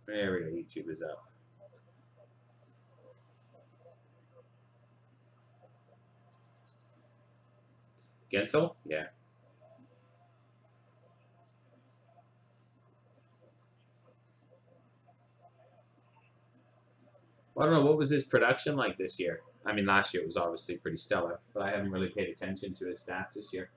There we go. YouTube is up. Gensel? Yeah. Well, I don't know. What was his production like this year? I mean, last year it was obviously pretty stellar, but I haven't really paid attention to his stats this year.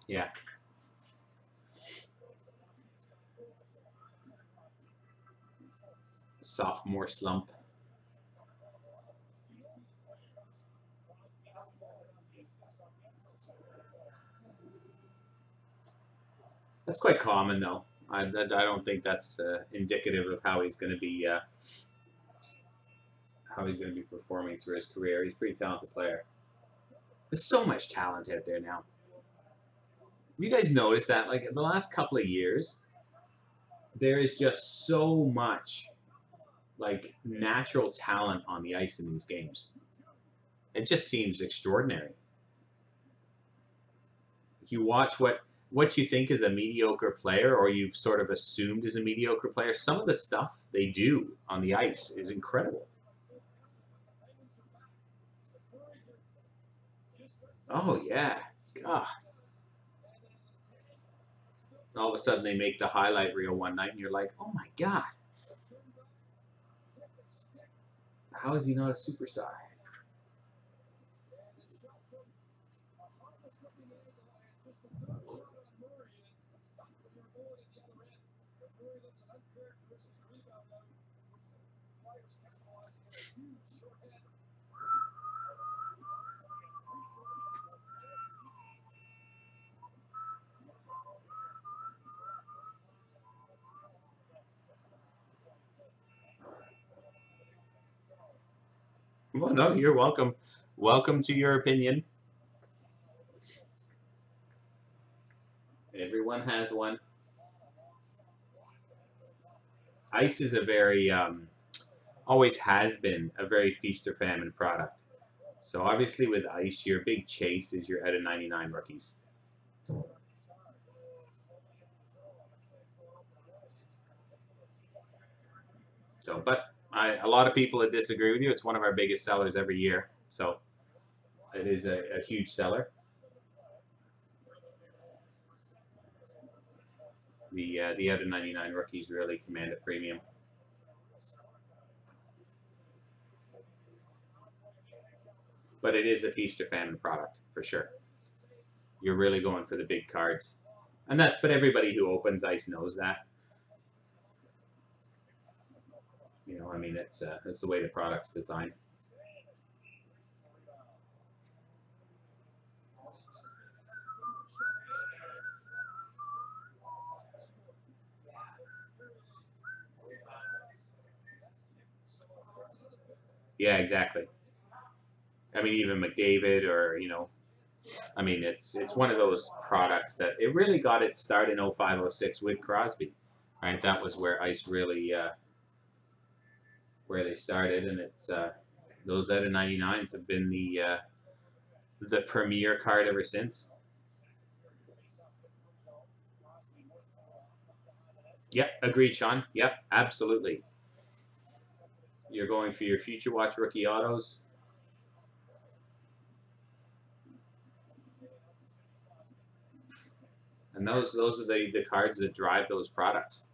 Yeah. Sophomore slump. That's quite common, though. I don't think that's indicative of how he's going to be performing through his career. He's a pretty talented player. There's so much talent out there now. You guys notice that, like in the last couple of years, there is just so much like natural talent on the ice in these games. It just seems extraordinary. You watch what you think is a mediocre player, or you've sort of assumed is a mediocre player. Some of the stuff they do on the ice is incredible. Oh yeah, God. All of a sudden they make the highlight reel one night, and you're like, oh my God, how is he not a superstar? Well, no, you're welcome. Welcome to your opinion. Everyone has one. Ice is a very, always has been a very feast or famine product. So obviously with ice, your big chase is your out of 99 rookies. So, but a lot of people that disagree with you. It's one of our biggest sellers every year. So it is a huge seller. The out of 99 rookies really command a premium. But it is a feast or famine product for sure. You're really going for the big cards, and but everybody who opens ice knows that. I mean, it's the way the product's designed. Yeah, exactly. I mean, even McDavid, or I mean, it's one of those products that it really got its start in 05, 06 with Crosby, right? That was where ice really where they started, and it's those out of 99s have been the premier card ever since. Yep, agreed, Sean. Yep, absolutely. You're going for your Future Watch rookie autos. And those are the cards that drive those products.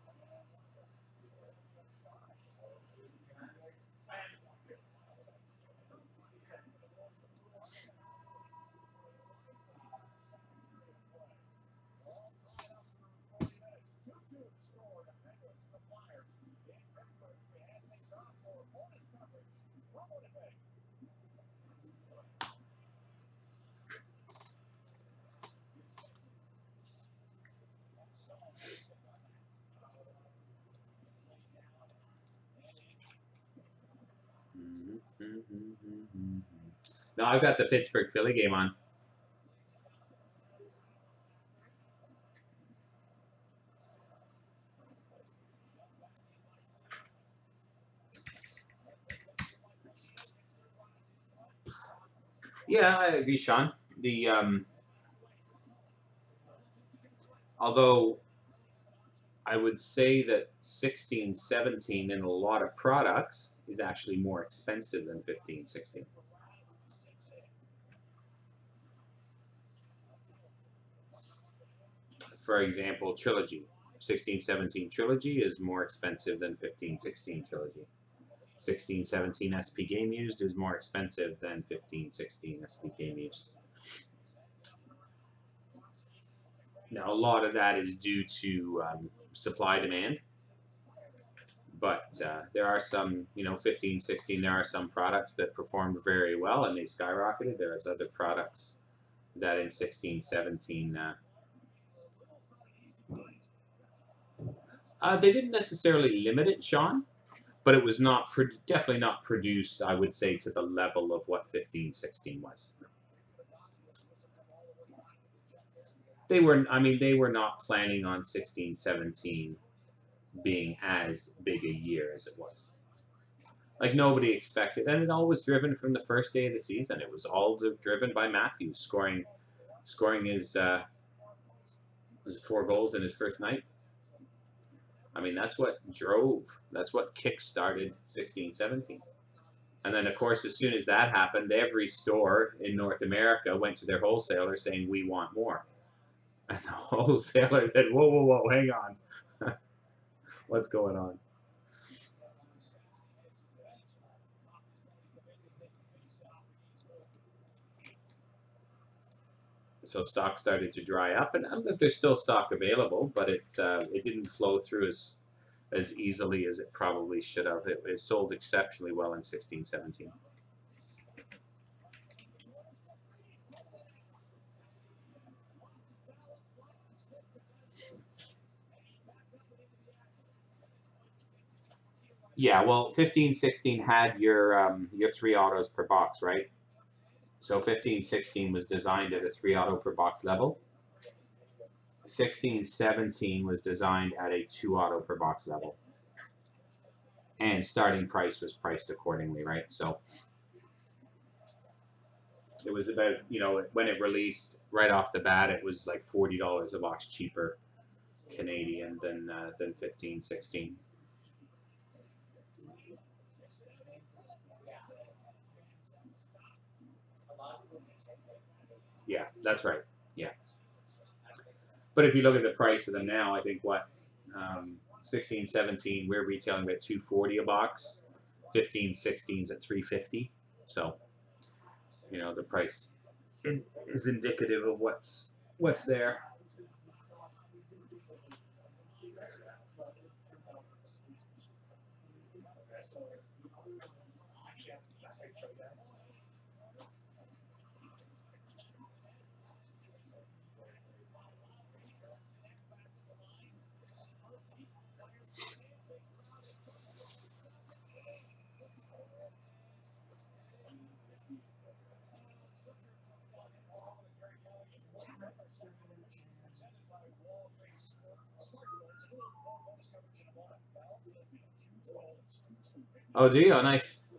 No, I've got the Pittsburgh Philly game on. Yeah, I agree, Sean. Although I would say that 16, 17 in a lot of products is actually more expensive than 15, 16. For example, Trilogy. 16, 17 Trilogy is more expensive than 15, 16 Trilogy. 16, 17 SP Game Used is more expensive than 15, 16 SP Game Used. Now, a lot of that is due to supply demand, but there are some, 15, 16, there are some products that performed very well and they skyrocketed. There's other products that in 16, 17, they didn't necessarily limit it, Sean, but it was not definitely not produced, I would say, to the level of what 15, 16 was. They were not planning on 16, 17 being as big a year as it was. Like, nobody expected, and it all was driven from the first day of the season. It was all driven by Matthews scoring his 4 goals in his first night. I mean, that's what kick-started 16, 17. And then, of course, as soon as that happened, every store in North America went to their wholesaler saying, "We want more." And the wholesaler said, "Whoa, whoa, whoa, hang on. What's going on?" So stock started to dry up, and there's still stock available, but it didn't flow through as easily as it probably should have. It sold exceptionally well in 16, 17. Yeah, well, 15, 16 had your 3 autos per box, right? So 15, 16 was designed at a 3 auto per box level. 16, 17 was designed at a 2 auto per box level. And starting price was priced accordingly, right? So it was about, when it released right off the bat, it was like $40 a box cheaper Canadian than 15, 16. Yeah, that's right. Yeah. But if you look at the price of them now, I think 16, 17, we're retailing at $240 a box. 15, 16's at $350. So, the price is indicative of what's there. Oh, do you? Oh, nice.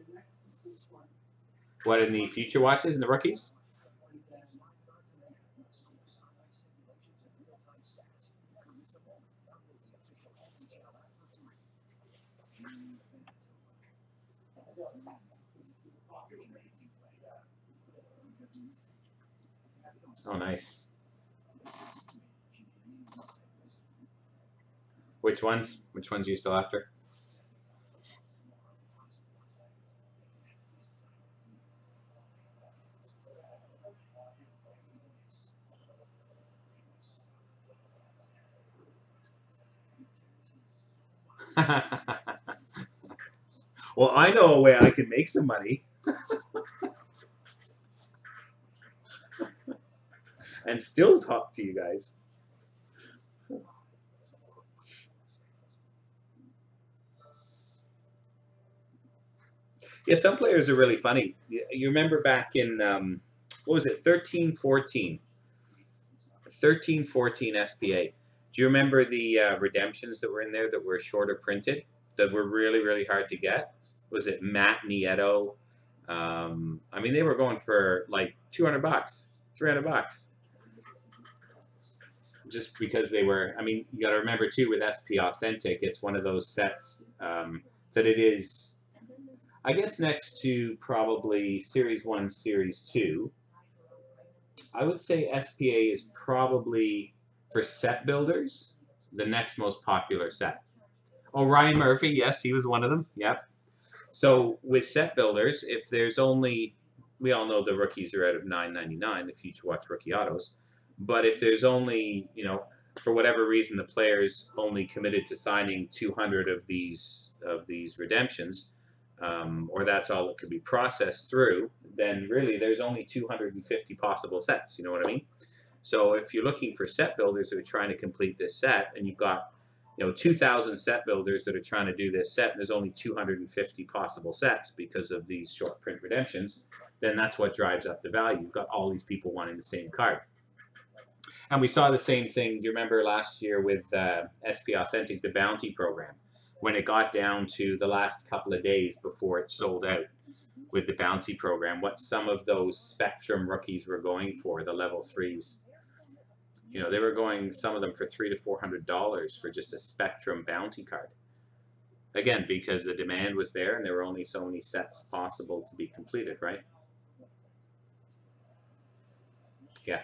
What, in the future watches and the rookies? Oh, nice. Which ones? Which ones are you still after? Well, I know a way I can make some money. And still talk to you guys. Yeah, some players are really funny. You remember back in, what was it, 13, 14? 13, 14 SPA. Do you remember the redemptions that were in there that were shorter printed, that were really, really hard to get? Was it Matt Nieto, I mean, they were going for like $200, $300, just because they were. I mean, you got to remember too with SP Authentic, it's one of those sets that it is. I guess next to probably Series 1, Series 2, I would say SPA is probably, for set builders, the next most popular set. Oh, Ryan Murphy, yes, he was one of them. Yep. So with set builders, if there's only, we all know the rookies are out of $9.99 if you watch Rookie Autos, but if there's only, for whatever reason, the player's only committed to signing 200 of these redemptions, or that's all that could be processed through, then really there's only 250 possible sets. You know what I mean? So if you're looking for set builders who are trying to complete this set, and you've got 2,000 set builders that are trying to do this set, and there's only 250 possible sets because of these short print redemptions, then that's what drives up the value. You've got all these people wanting the same card. And we saw the same thing, do you remember last year with SP Authentic, the bounty program, when it got down to the last couple of days before it sold out with the bounty program, what some of those Spectrum rookies were going for, the level 3s. They were going, some of them, for $300 to $400 for just a Spectrum bounty card. Again, because the demand was there and there were only so many sets possible to be completed, right? Yeah.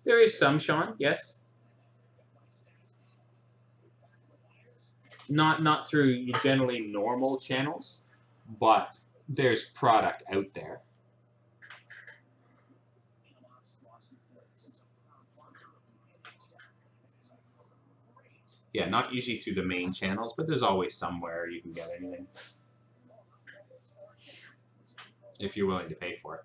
There is some, Sean, yes. Not through generally normal channels, but there's product out there. Yeah, not usually through the main channels, but there's always somewhere you can get anything if you're willing to pay for it.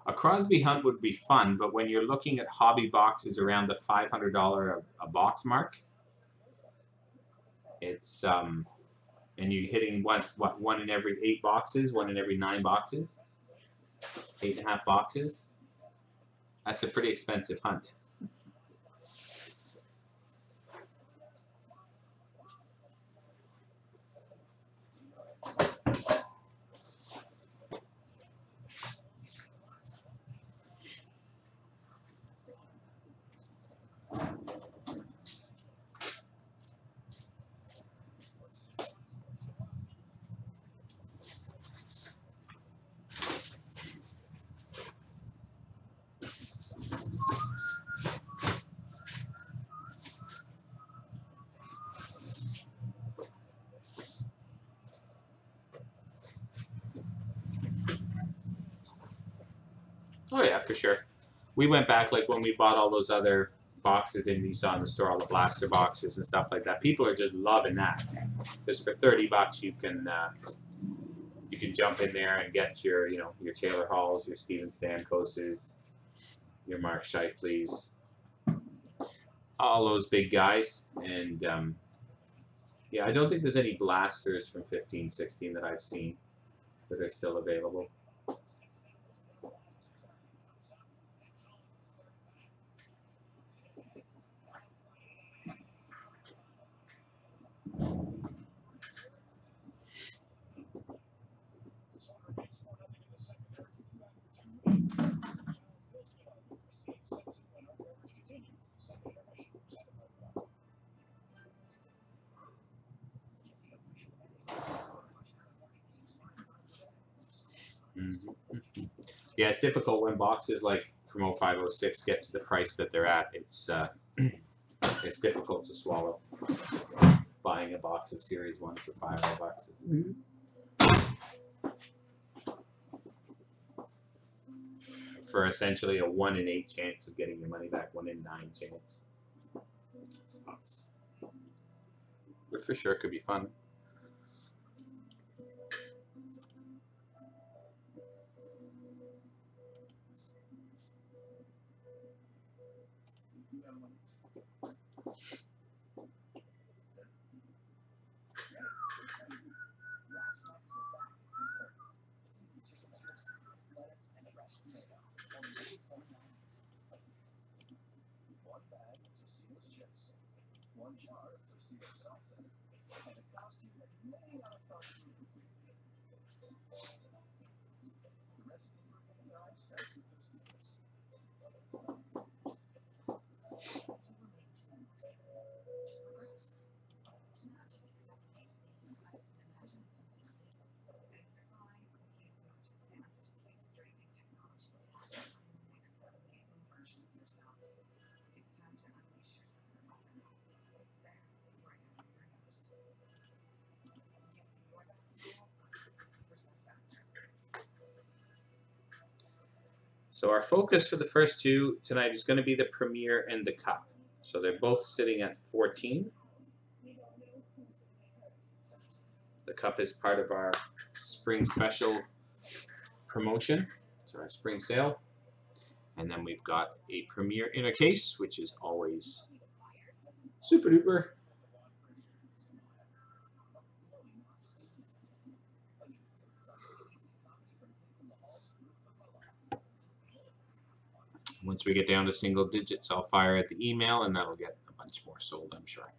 A Crosby Hunt would be fun, but when you're looking at hobby boxes around the $500 a box mark, it's and you're hitting one in every 8 boxes, one in every 9 boxes, 8.5 boxes. That's a pretty expensive hunt. Oh yeah, for sure. We went back, like when we bought all those other boxes and you saw in the store, all the blaster boxes and stuff like that. People are just loving that, because for $30 you can jump in there and get your your Taylor Halls, your Steven Stamkoses, your Mark Scheifele's, all those big guys. And yeah, I don't think there's any blasters from 15-16 that I've seen that are still available. Yeah, it's difficult when boxes like from 05-06 get to the price that they're at. It's it's difficult to swallow buying a box of Series 1 for $500. For essentially a 1 in 8 chance of getting your money back, 1 in 9 chance. It's nuts. But for sure, it could be fun. So our focus for the first two tonight is going to be the Premier and the Cup. So they're both sitting at 14. The Cup is part of our spring special promotion, so our spring sale. And then we've got a Premier in a case, which is always super duper. Once we get down to single digits, I'll fire at the email, and that'll get a bunch more sold, I'm sure.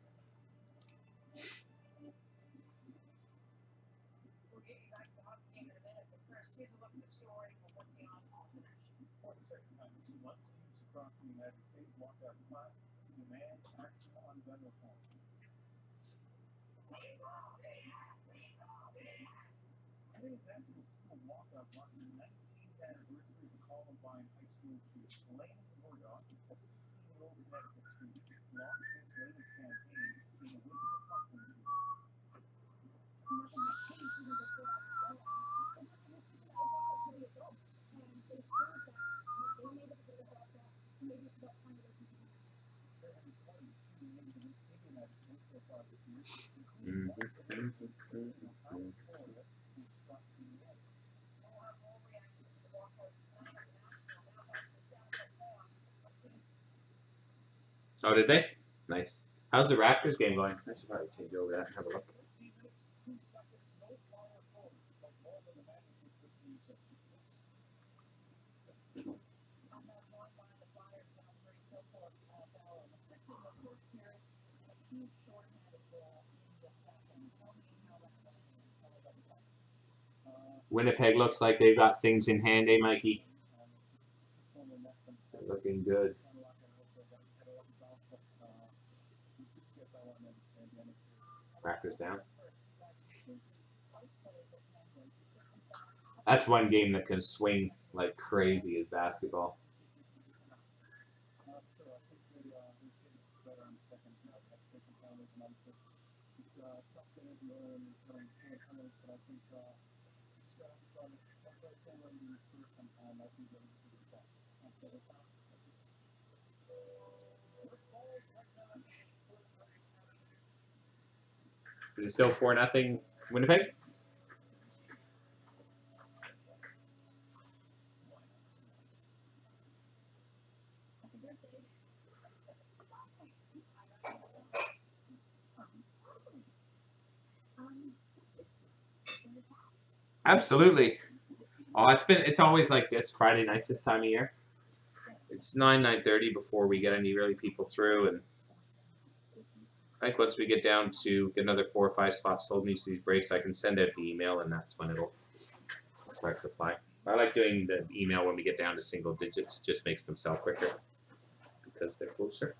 Today's National School Walkout marks the 19th anniversary of the Columbine High School shooting. Elaine Murdoch, a 16-year-old Connecticut student, launched this latest campaign in the wake of the Parkland shooting. Nothing has changed even before I was born. And nothing has changed also for the adults. And they heard that they were able to get about that. Maybe it's about time that they can do that. There have been 22 incidents in the United States so far this year, including one in Ohio, Florida, who struck in the head. Oh, did they? Nice. How's the Raptors game going? I should probably change over that and have a look. Winnipeg looks like they've got things in hand, eh, Mikey? They're looking good. Raptors down. That's one game that can swing like crazy is basketball. Is it still 4-0 Winnipeg? Absolutely. Oh, it's always like this Friday nights this time of year. It's 9:30 before we get any really people through, and I think once we get down to get another 4 or 5 spots sold in each of these breaks, I can send out the email, and that's when it'll start to fly. I like doing the email when we get down to single digits. It just makes them sell quicker because they're closer.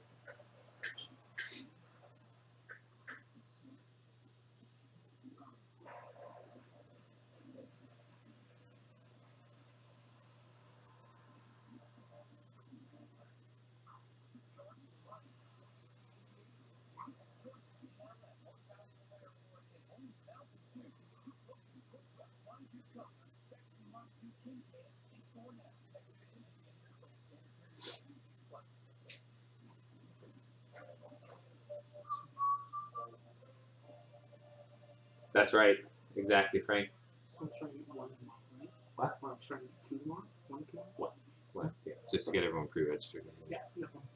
That's right. Exactly, Frank. I'm trying to get one more, right? What? I'm trying to get 2 more. 1 more. What? Yeah, just to get everyone pre-registered. Yeah, no problem.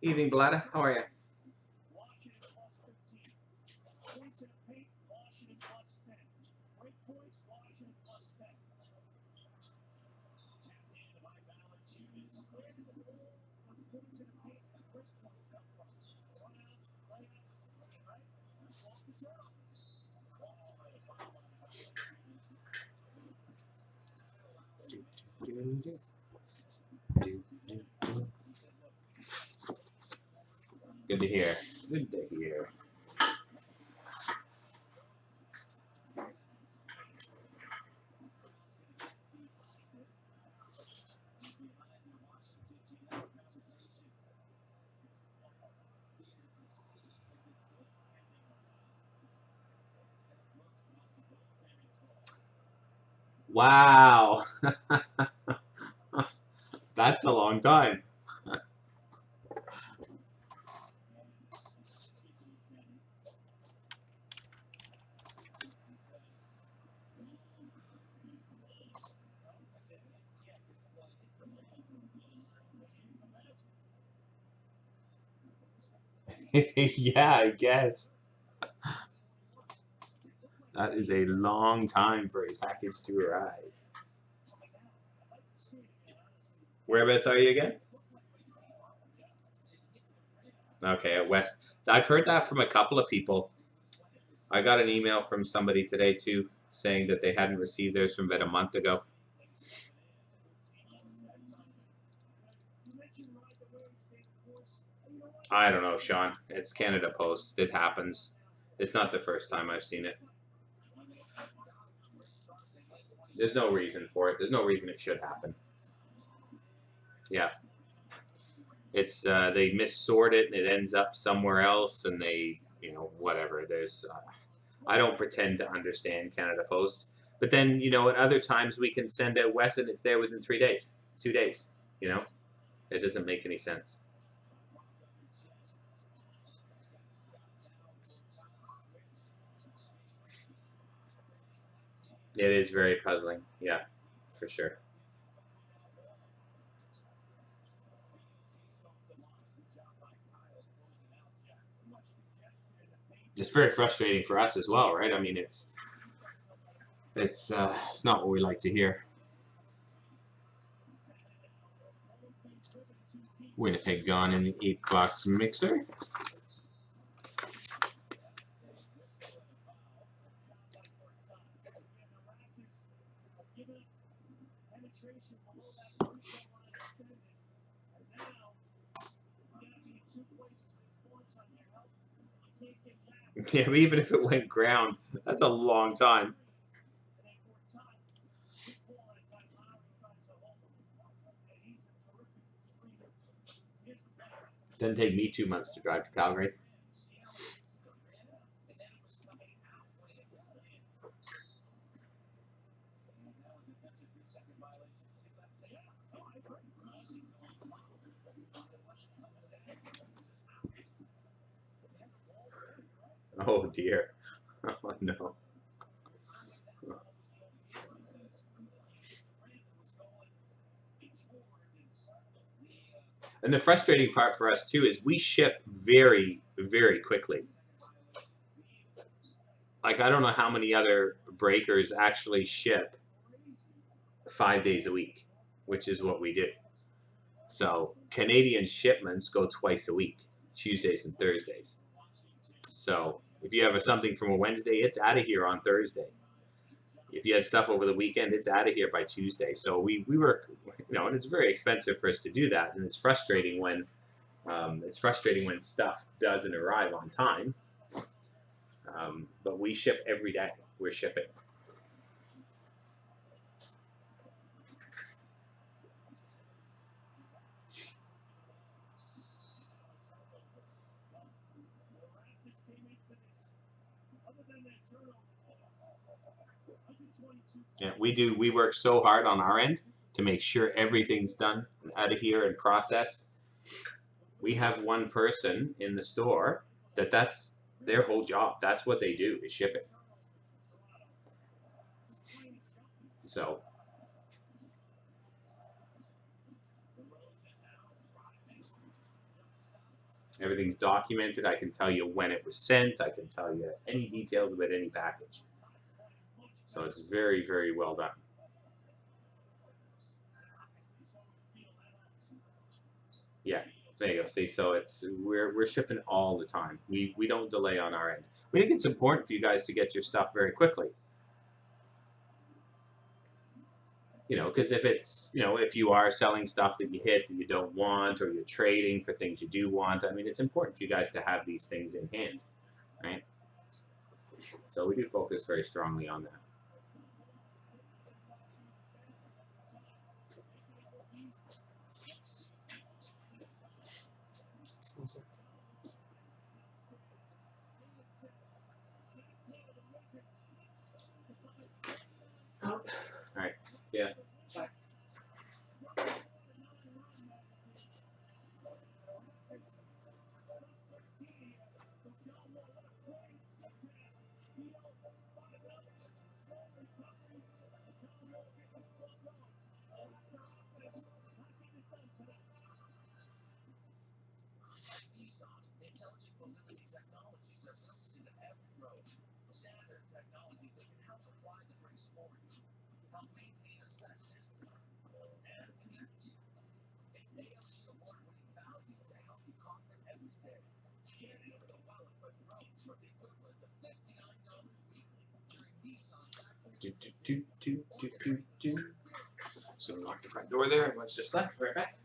Evening, Blada. How are you? Good to hear. Good to hear. Wow. That's a long time. Yeah, I guess. That is a long time for a package to arrive. Whereabouts are you again? Okay, at West. I've heard that from a couple of people. I got an email from somebody today too saying that they hadn't received theirs from about a month ago. I don't know, Sean. It's Canada Post. It happens. It's not the first time I've seen it. There's no reason for it. There's no reason it should happen. Yeah. It's they missort it and it ends up somewhere else, and they, you know, whatever. There's I don't pretend to understand Canada Post, but then, you know, at other times we can send out West and it's there within 3 days, 2 days. You know, it doesn't make any sense. It is very puzzling. Yeah, for sure. It's very frustrating for us as well, right? I mean, it's not what we like to hear. Winnipeg gone in the 8-box mixer. Yeah, but even if it went ground, that's a long time. Doesn't take me 2 months to drive to Calgary. Oh dear. Oh no. And the frustrating part for us too is we ship very, very quickly. Like, I don't know how many other breakers actually ship 5 days a week, which is what we do. So Canadian shipments go twice a week, Tuesdays and Thursdays. So if you have something from a Wednesday, it's out of here on Thursday. If you had stuff over the weekend, it's out of here by Tuesday. So we were, you know, and it's very expensive for us to do that, and it's frustrating when stuff doesn't arrive on time. But we ship every day. We're shipping. Yeah, we work so hard on our end to make sure everything's done and out of here and processed. We have one person in the store that's their whole job. That's what they do, is shipping. So everything's documented. I can tell you when it was sent. I can tell you any details about any package. So it's very, very well done. Yeah, there you go. See, so it's we're shipping all the time. We don't delay on our end. We think it's important for you guys to get your stuff very quickly. You know, because if it's, you know, if you are selling stuff that you hit that you don't want, or you're trading for things you do want, I mean, it's important for you guys to have these things in hand, right? So we do focus very strongly on that. All right. Yeah. So lock the front door there. Everyone's just left. Right back.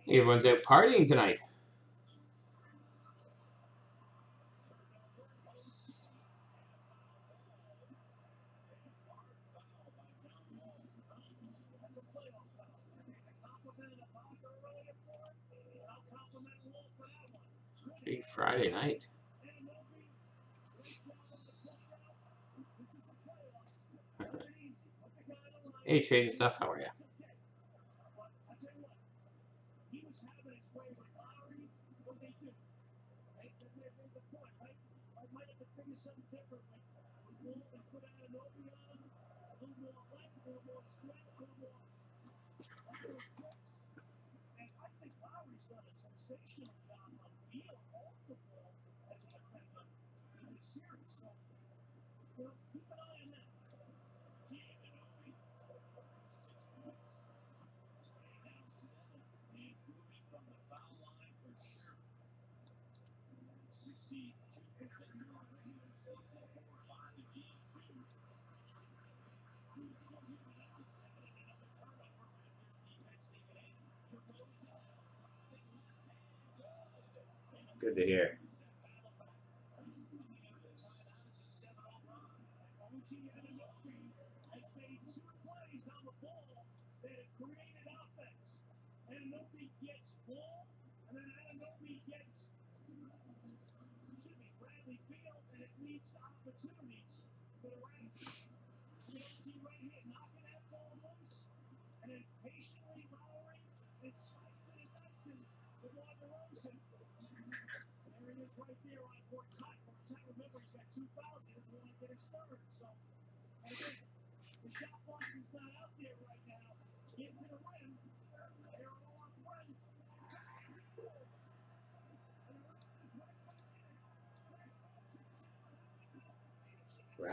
Everyone's out partying tonight. Big Friday night. Hey, trading stuff. How are you? Good to hear.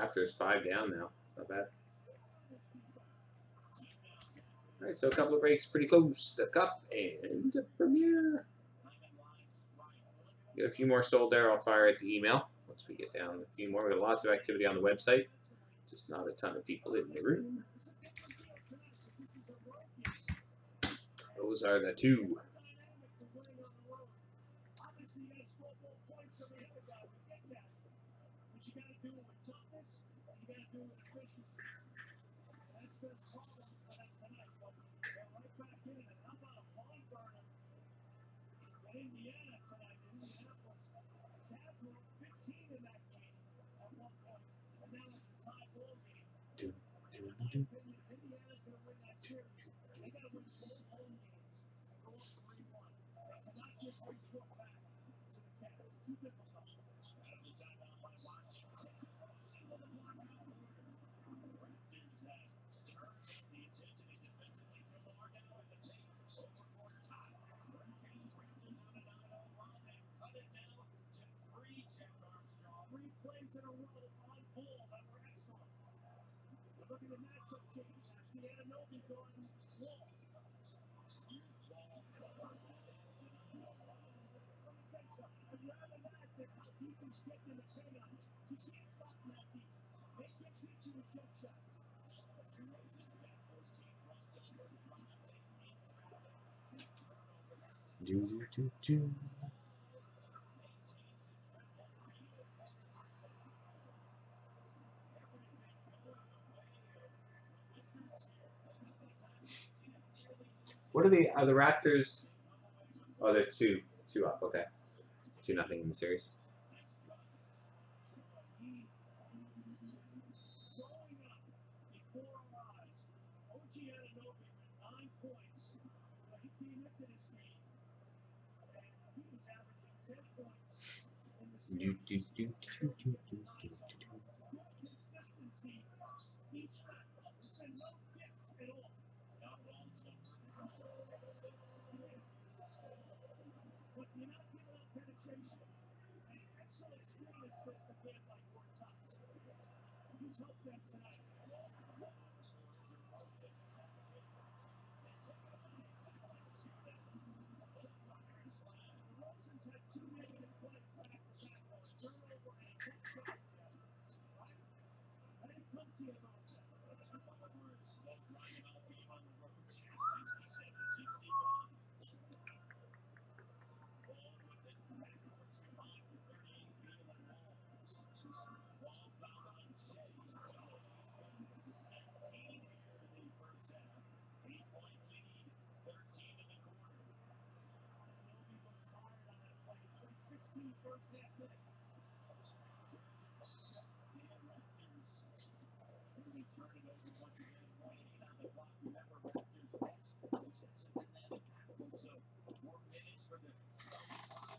Raptors 5 down now. It's not bad. All right, so a couple of breaks pretty close. The Cup and the Premier. Get a few more sold there. I'll fire at the email once we get down a few more. We got lots of activity on the website. Just not a ton of people in the room. Those are the two. What are the Raptors? Oh, they're two up. Okay, 2-0 in the series.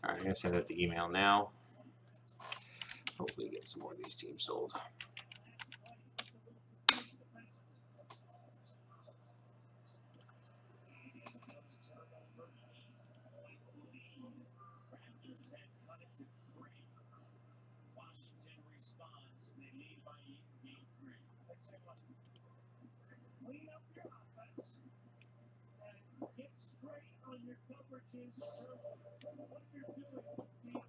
All right, I'm gonna send out the email now. Hopefully, get some more of these teams sold. Clean up your offense and get straight on your coverages in terms of what you're doing on the field.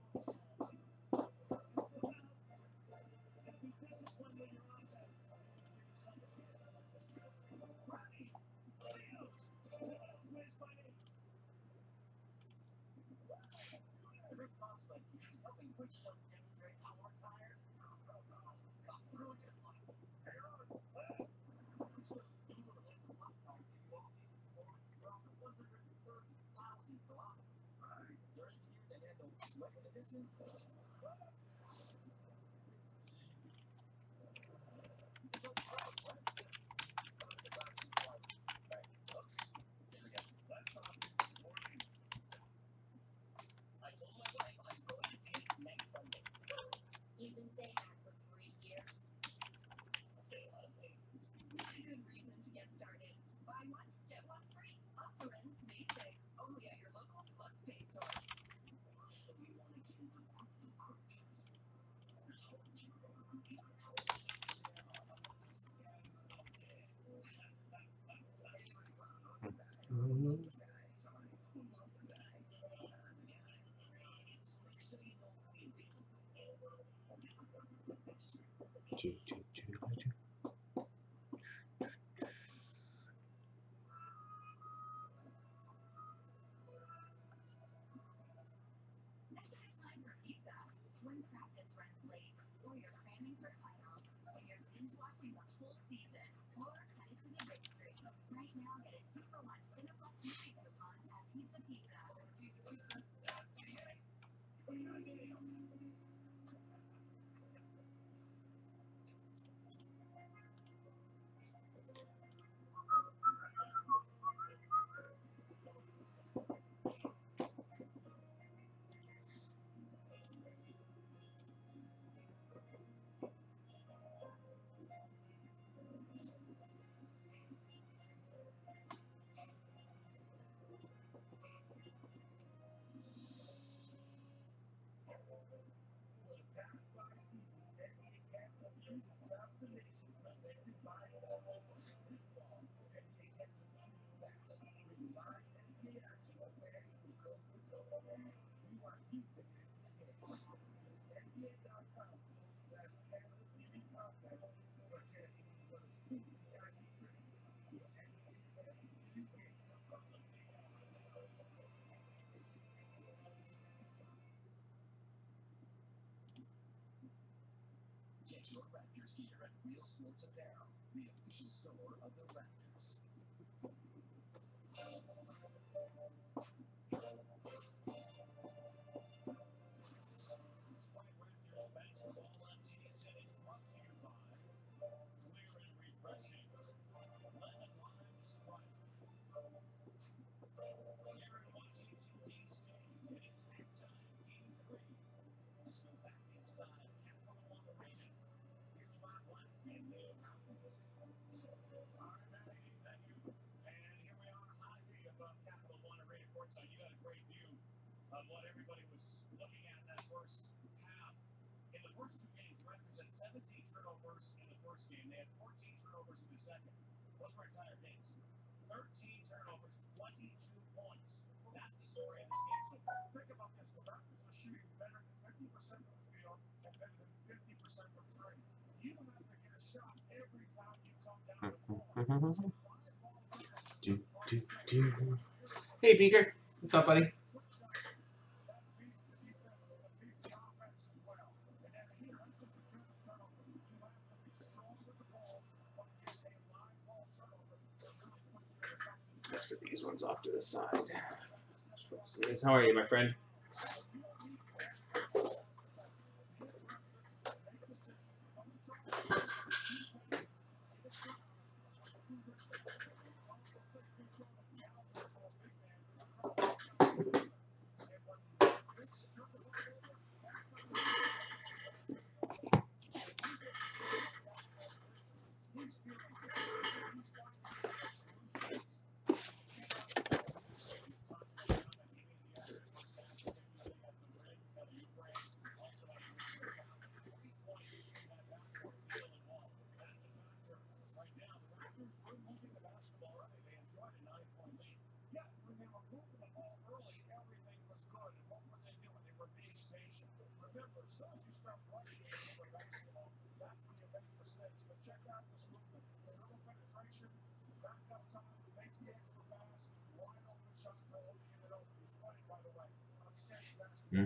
And be disciplined in your offense. Give yourself a chance. Ready? Leo. Wins by 8. Every box like you can tell me which one demonstrate how we're tired. Got through it. He's been saying that for 3 years. Good reason to get started. Buy one, get one free. Offer ends May 6th. Only at your local FluxPay store. So you want to get the crooks. Time for pizza. When practice runs late, or you're cramming for finals, or you're binge watching the full season, or headed to the big screen. Right now, get a 2-for-1 Cineplex movie coupons at Pizza Pizza. Get your Raptors gear at Real Sports Apparel, the official store of the Raptors. Despite Raptors basketball on TSN is brought to you by Clear and Refreshing Lemon Lime Sprite. Here in Washington, D.C., it is halftime game 3. Still back inside Capital One Arena. Here's Spot 1 and Leo Hopkins. All right, thank you. And here we are, high V above Capital One Arena courtside. You got a great view of what everybody was looking at in that first half. In the first 2 games, Raptors had 17 turnovers in the first game. They had 14 turnovers in the second. Those were entire games. 13 turnovers, 22 points. That's the story of this game. So think about this. The Raptors are shooting better than 50% from the field and better than 50% from three. You have to get a shot every time you come down the floor. Hey, Beaker. What's up, buddy? Let's put these ones off to the side. How are you, my friend? Good moving the basketball early. They enjoyed a 9-point lead. Yeah, when they were moving the ball early, everything was good. And what were they doing? They were being patient. Remember, as soon as you start rushing over basketball, that's when you make mistakes. But check out this movement. Dribble penetration, back up time, make the extra pass, wide open shot for OG Anunoby. He's playing, by the way. Outstanding basketball.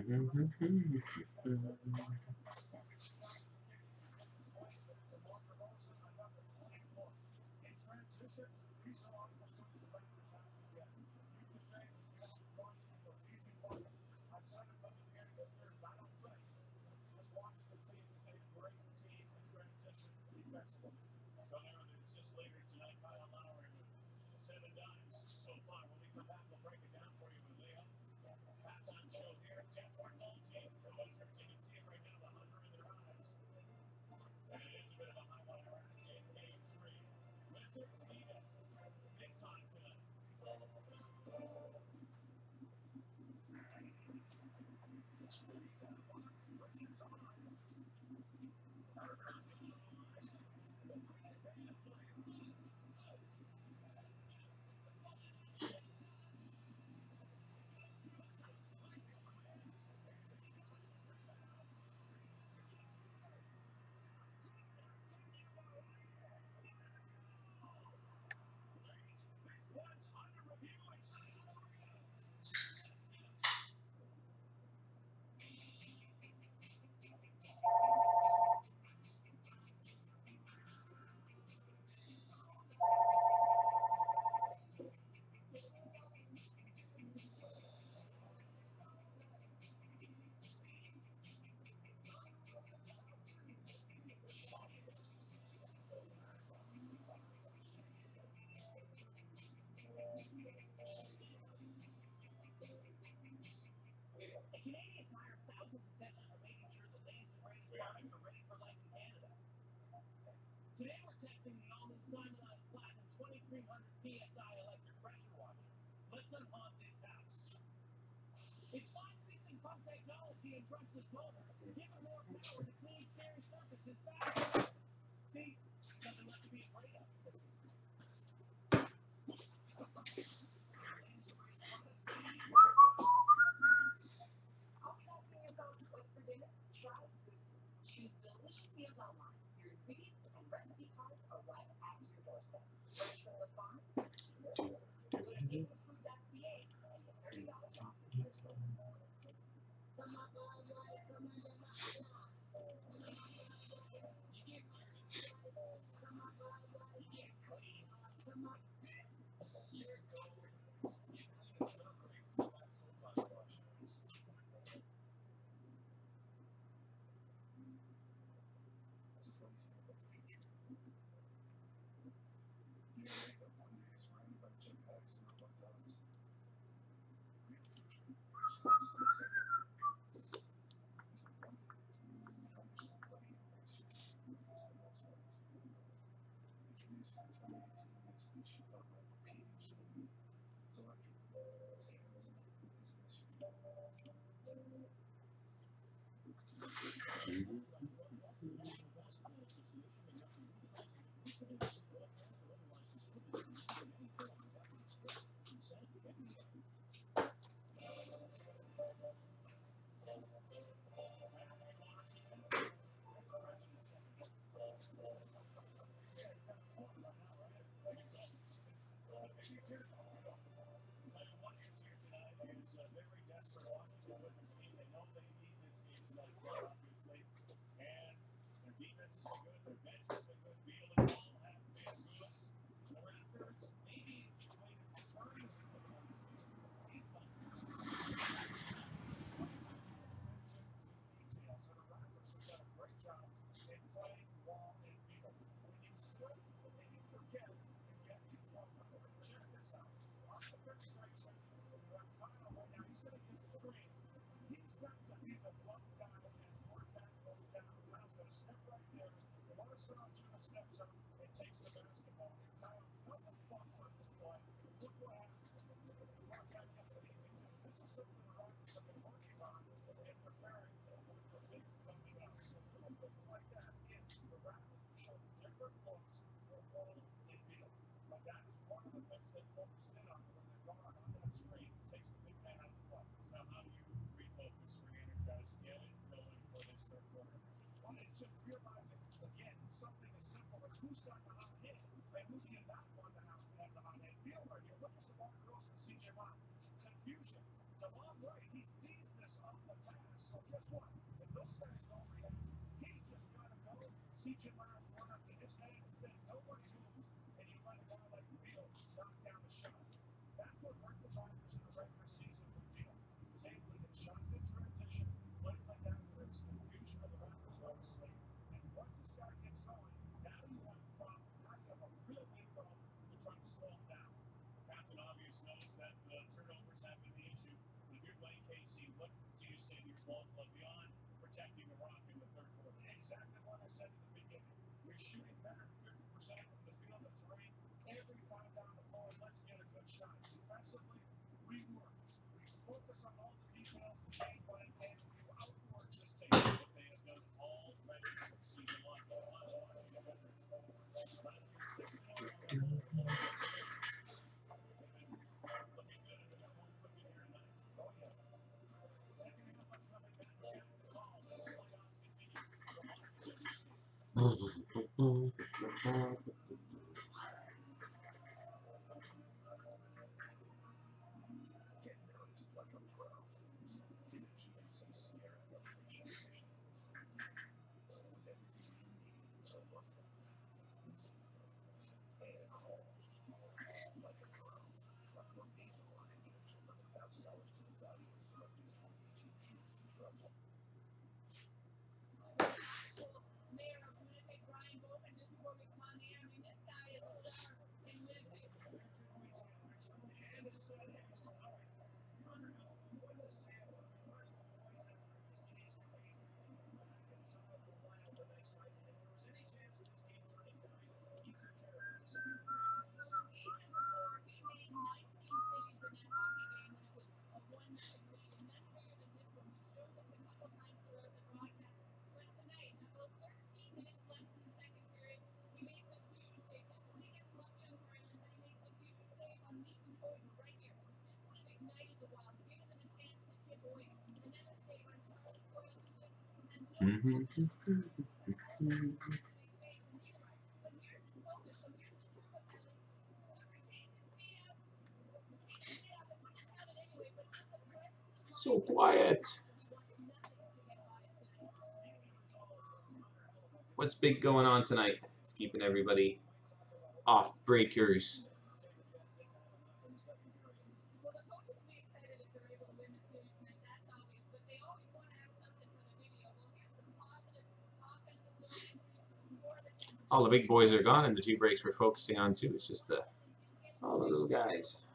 In transition, these are all the things the Lakers have to get. You can say you have Washington for easy buckets. I've said it from the beginning of the series. I don't think this Washington team is a great team in transition defensively. So there are the assist leaders tonight, Kyle Lowry with 7 dimes so far. When we come back, we'll break it down for you with Leo. Halftime show here. Jets are team. The Wizards, you can see it right now, the hunger in their eyes. And it is a bit of a highlighter act in game 3. Wizards need it big time tonight. This one's under review. The Canadians hire thousands of testers for making sure the latest and greatest products are ready for life in Canada. Today we're testing the all-new Simonized Platinum 2300 PSI electric pressure washer. Let's unhaunt this house. Its fine-fisting pump technology and brushless motor give it more power to clean scary surfaces faster. See, nothing left to be afraid of. Outcasting yourself what's for dinner? Try good food. Choose delicious meals online. Your ingredients and recipe cards arrive at your doorstep. Fresh from the farm. Go to givefood.ca and get $30 off your first order. That's a funny thing about the future. You know, wake up one day surrounded by jetpacks and robot dogs. Real future. So let's say, one day, you find yourself playing in racing against the most lights. Introducing the 2018 Mitsubishi Outlander PHEV. It's electric. It's gas. It's an SUV. Very desperate Washington Wizards team. They know they need this game tonight, obviously. And their defense has been good. Their bench has been good. Beal and Wall have been good. The Raptors, maybe between returns to the points, he's not. Attention to detail. So the Raptors have done a great job in playing Wall and Beal. When you slip and you forget, you get in trouble. Check this out. On the penetration, you have Kyle right now. He's going to get screened. He's got to be the one guy as more attack goes down. Kyle's going to step right there. Once Valanciunas steps up and takes the basketball, if Kyle doesn't block on this play, look what happens. Marquette gets an easy win. This is something the Rockets have been working on and preparing for things coming up. So little things like that, again, the Raptors show different looks for Wall and Beal. focused in on when they're gone on that screen. Takes the big man out of the club. Now, how do you refocus, re-energize, get it going for this third quarter? Well, it's just realizing, again, something as simple as who's got the hot hand and who do you not want to have the hot hand. Feel right. You look at the ball girls with CJ Watt. Confusion. DeLon Wright, he sees this off the pass. So guess what? If those guys don't react, he's just got to go. CJ Watt's run up to his man instead. Nobody moves. And you let a guy like Beal knock down the shot. That's what hurt the Raptors in the regular season with Beal. He was able to get shots in transition, plays like that where it's confusion and the Raptors fell asleep. And once this guy gets going, now you have a problem. Now you have a real big problem. You're trying to slow him down. Captain Obvious knows that the turnovers have been the issue. If you're Dwayne Casey, what do you say to your ball club beyond protecting the rock in the third quarter? Exactly what I said at the beginning. We're shooting better than 50% from the field at three. Every time down the floor, let's get a good shot. Defensively, we work. We focus on all the details, game plan, and we outwork this team. What they have done already this season long. Watching the Wizards. Looking good in this one. Looking here tonight. Oh, yeah. Second and much coming back. Check the call. The playoffs continue. Get noticed like a pro. Get a GMC Sierra Evolution Edition. With everything you need to look and call like a pro. Truck from diesel line engines, $11,000 to the value of selected 2018 GMC trucks. Mayor of Winnipeg, Brian Bowman, just before we come on the air. I mean, this guy is a star in Winnipeg. Well, in game number 4, he made 19 saves in that hockey game when it was a 1-0 lead, and none bigger than this one. We showed this a couple times throughout the broadcast. But tonight, about 13 minutes left in the second period, he makes a huge save. This one he gets lucky on Harlan, but he makes a huge save on Nathan Boyd right here. This one ignited the Wild, giving them a chance to chip away. Another save on Charlie Coyle, who just has no but here's his focus. So here's the triple penalty. Zucker takes his feet up, takes it up, and wouldn't have counted anyway, but just the presence of mind. So quiet. We want nothing to get by it tonight. What's big going on tonight? It's keeping everybody off breakers. Well, the coaches will be excited if they're able to win the series tonight. That's obvious, but they always want to have something for the video. Well, here's some positive offensive little entries for the Jets. All the big boys are gone, and the two breaks we're focusing on too. It's just all the little guys.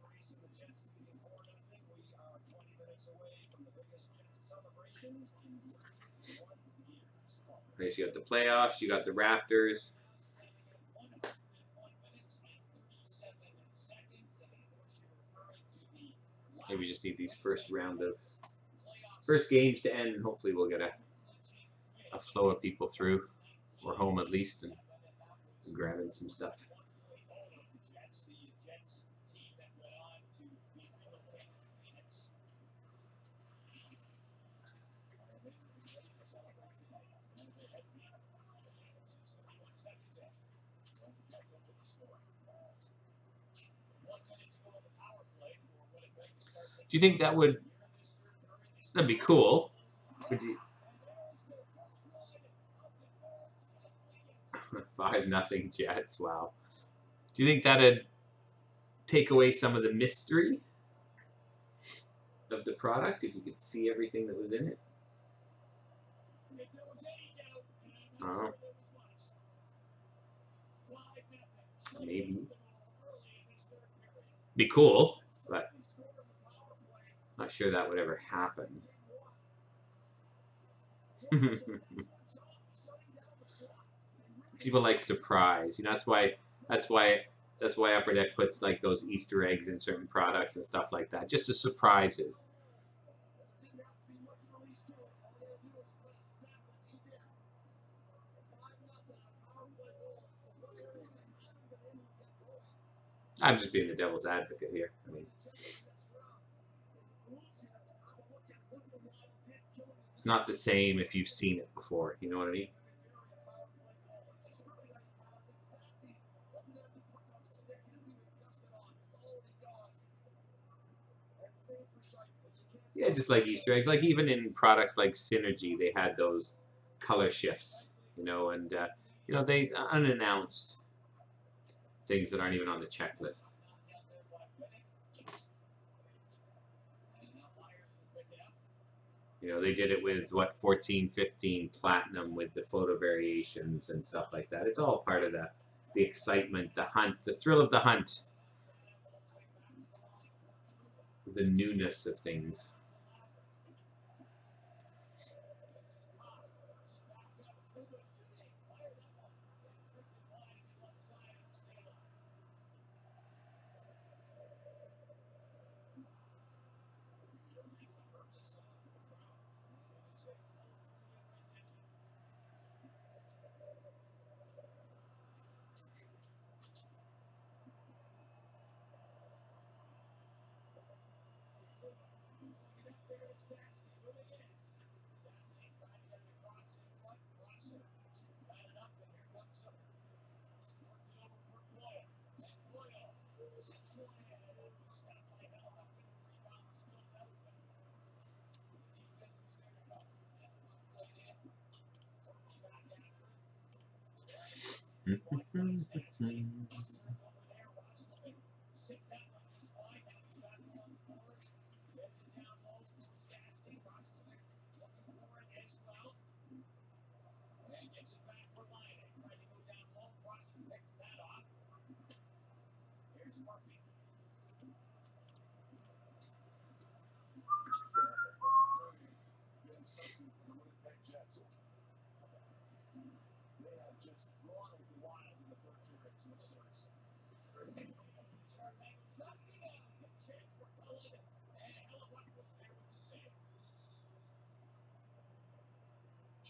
Racing the Jets leading 4-0. We are 20 minutes away from the biggest Jets celebration in 31 years. Okay, so you got the playoffs, you got the Raptors. 101 minutes and 37 seconds. And of course, you're referring to the Maybe we just need these first games to end, and hopefully we'll get a flow of people through, or home at least, and grabbing some stuff. The Jets team that went on to be relocated to Phoenix. Do you think that'd be cool? Would you, 5-0 Jets, wow. Do you think that'd take away some of the mystery of the product if you could see everything that was in it? Oh. Maybe. Be cool, but not sure that would ever happen. People like surprise. You know, that's why Upper Deck puts like those Easter eggs in certain products and stuff like that, just as surprises. I'm just being the devil's advocate here. I mean, it's not the same if you've seen it before. You know what I mean? Yeah, just like Easter eggs. Like even in products like Synergy, they had those color shifts, you know, and you know, they unannounced things that aren't even on the checklist. You know, they did it with what 14, 15 platinum with the photo variations and stuff like that. It's all part of that, the excitement, the hunt, the thrill of the hunt, the newness of things.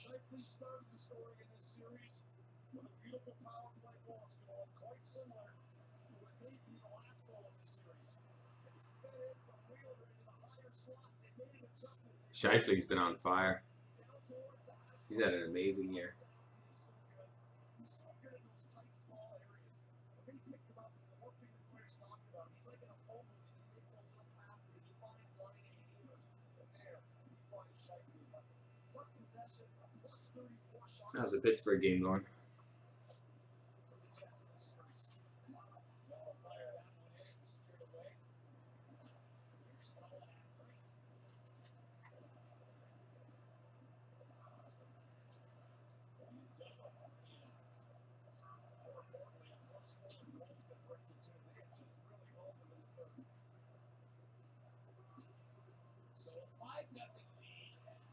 Shifley started the scoring in this series with a beautiful power play goal score, quite similar to what may be the last goal of this series. They sped in from Wheeler into the higher slot. They made an adjustment. Shifley's been on fire. Down towards the hash He's had an amazing year. He's so good in those tight, small areas. The big thing about this, the one thing the players talk about, he's like an opponent that you make those little passes and he finds line 80 or there. He finds Shifley. What possession, a plus 34 shot. How's the Pittsburgh game going? For the Jets in this series. Well, fire that one in, steered away. Here's Colin Atherton. More importantly, a plus 4 goals differential too. They have just really rolled them in the third. So a 5-0 lead, and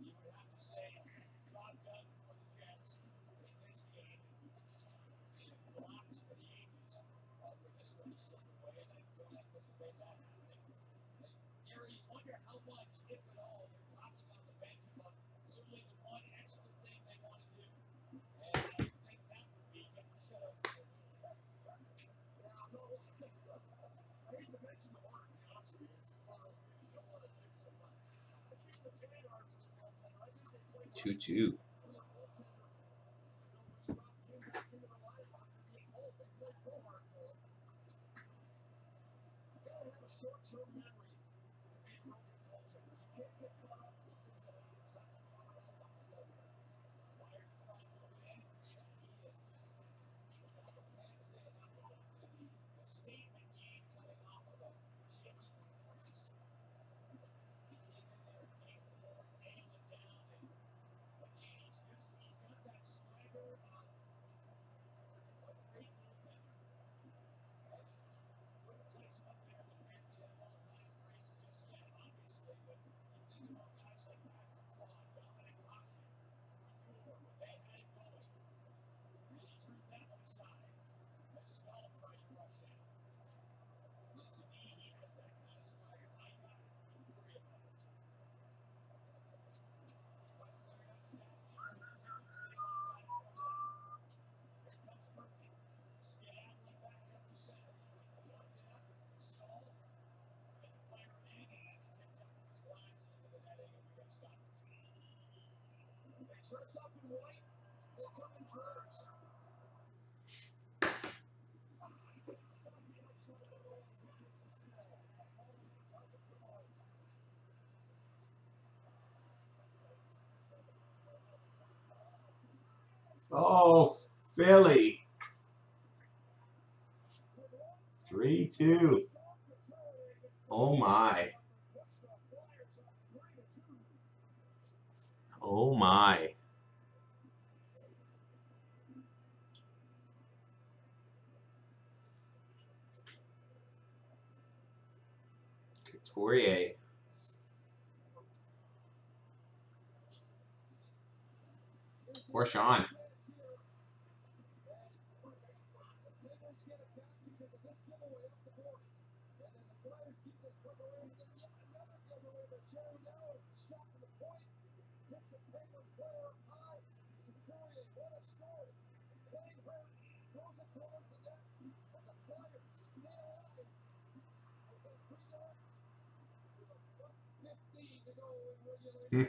you would have to say job done for the Jets in this game. The blocks for the ages when this one is slipped away, and I don't anticipate that happening. Gary, you wonder how much, if at all, they're talking on the bench about clearly the one extra thing they want to do. And I think that would be get the shutout. Yeah, no, I hate to mention the word, to be honest with you. It's just one of those things you don't want to jinx them. But I think the big argument, goaltender, I think they played well. 2-2. When the goaltender, when Rob came back into the lineup after being cold, they played full hard for him. You gotta have a short-term memory to be a real good goaltender. You can't get caught up with things that happen. That's a common hallmark stuff. Myers trying to move in. He is just, can't say enough about the statement game coming off of a shaky performance. He came in there, came forward, nailed it down, and again, he's got that swagger of a great goaltender. And wouldn't place him up there in the 50 of all-time Dress up in white, they come in drawers. Oh, Philly. 3-2. Oh my. Oh my. Couturier. Or Sean. Hmm.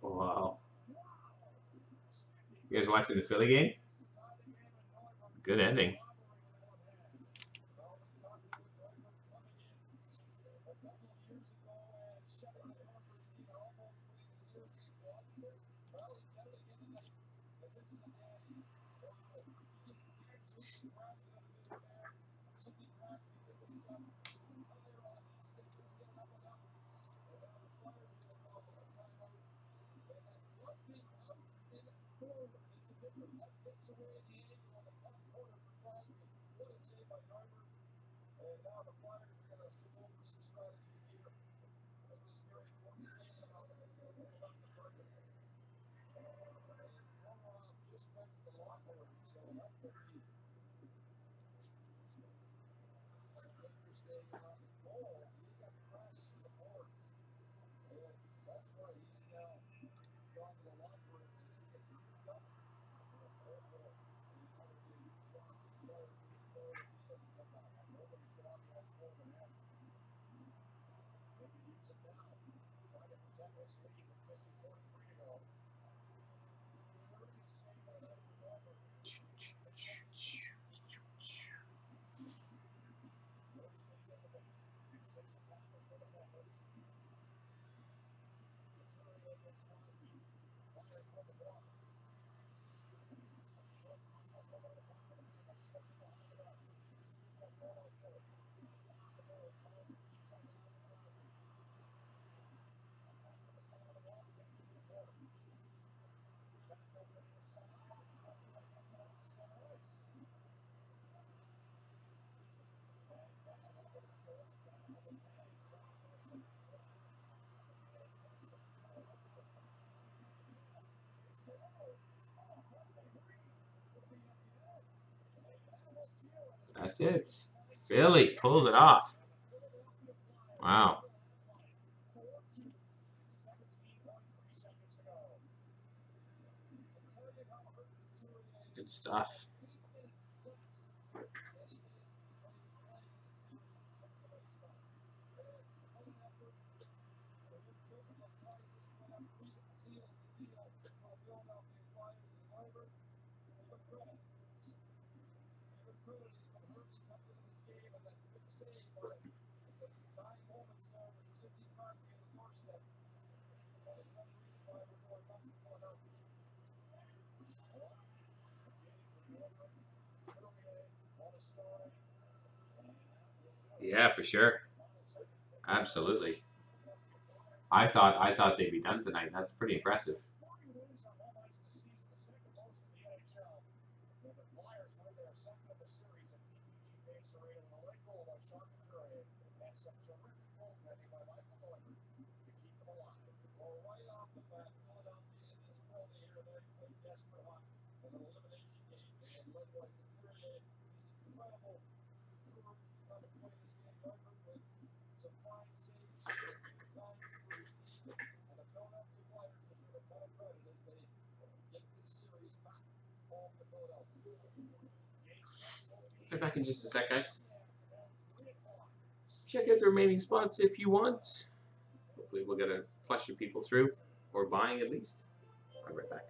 Wow. You guys watching the Philly game? Good ending. That's it. Philly pulls it off. Wow. Good stuff. Yeah, for sure. Absolutely. I thought they'd be done tonight. That's pretty impressive. Be back in just a sec, guys. Check out the remaining spots if you want. Hopefully we'll get a flush of people through, or buying at least. I'll be right back.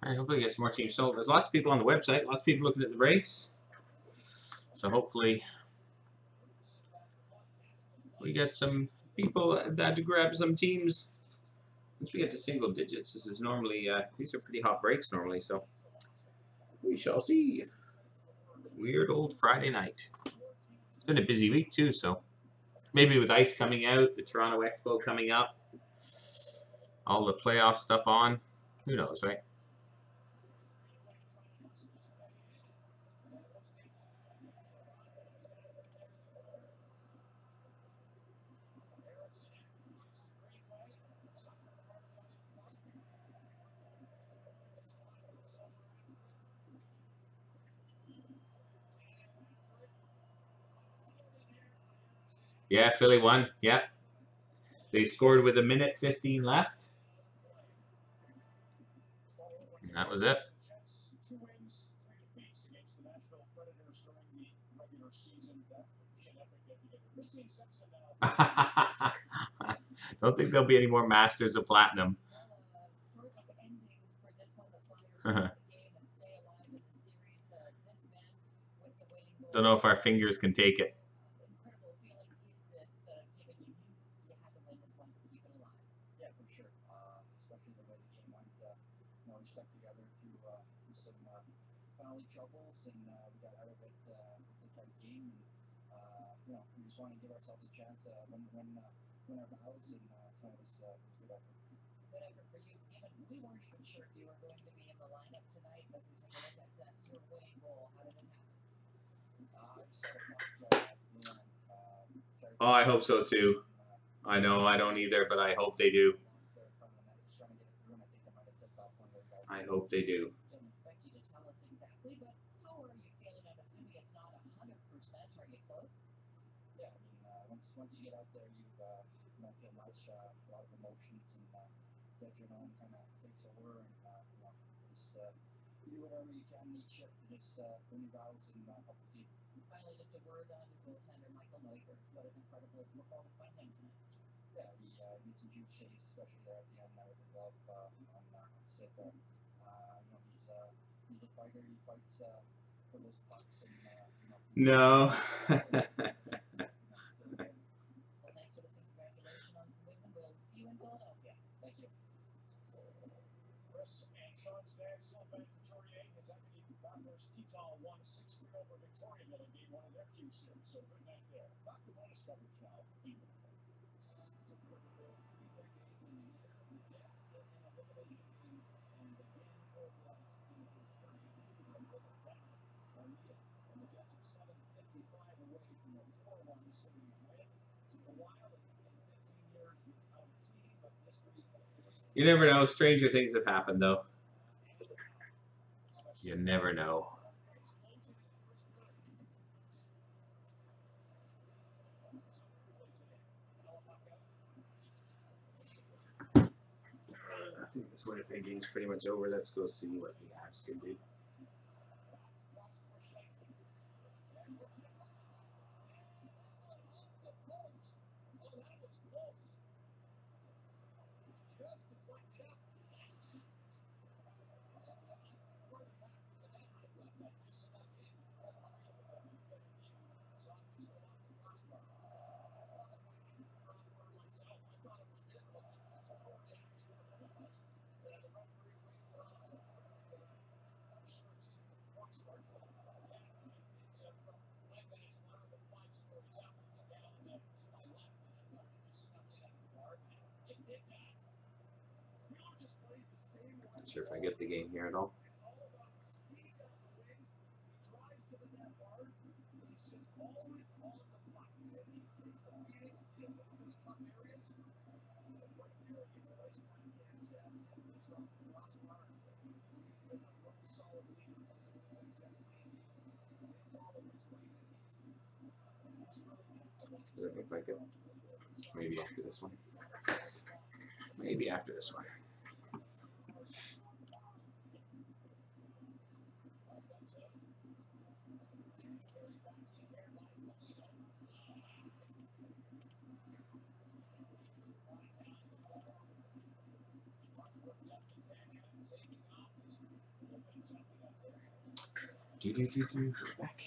Alright, hopefully get some more teams sold. There's lots of people on the website, lots of people looking at the breaks. So hopefully we get some people that to grab some teams. Once we get to single digits, this is normally, these are pretty hot breaks normally, so we shall see. Weird old Friday night. It's been a busy week too, so maybe with ice coming out, the Toronto Expo coming up, all the playoff stuff on, who knows, right? Yeah, Philly won. Yep. They scored with 1:15 left. And that was it. Jets, 2 wins, 3 defeats against the Nashville Predators during the regular season. That would be an epic get-together. Christine Simpson now. Don't think there'll be any more Masters of Platinum. Sort of ending for this one. The Flyers win the game and stay alive in the series. This man with the winning goal. Don't know if our fingers can take it. Incredible feeling is this, given you knew you had to win this one to keep it alive. Yeah, for sure. Especially the way the game went. We stuck together through some penalty troubles, and we got out of it with a tight game. We just want to give ourselves a chance to win our vows, and tonight was good effort. Good effort for you, given we weren't even sure if you were going to be in the lineup tonight. As we took a look at your winning goal, how did it happen? I just thought, Oh, I hope so too. I know, I don't either, but I hope they do. I hope they do. Don't expect you to tell us exactly, but how are you feeling? I'm assuming it's not 100%. Are you close? Yeah, I mean, once you get out there, you don't feel much, a lot of emotions, and the adrenaline kind of takes over, and just you do whatever you can each shift to just win your battles and help the team. Finally, just a word on your goaltender, Michael Neukirch. What an incredible performance by him tonight. Yeah, he made some huge saves, especially there at the end with the glove on Sid there. He's a fighter. He fights for those pucks, and No. Well, thanks for this, and congratulations on some win. We'll see you in Philadelphia. Thank you. Chris and Sean's dad, Sylvain Couturier, his equity Bathurst Teton won 6-3 over Victoriaville in game 1 of their Q series. So good night there. Back to bonus coverage now. You never know. Stranger things have happened, though. You never know. I think this Winnipeg game's pretty much over. Let's go see what the Avs can do. Not sure if I get the game here at all. Does it look like it? Maybe after this one. Maybe after this one. We're back.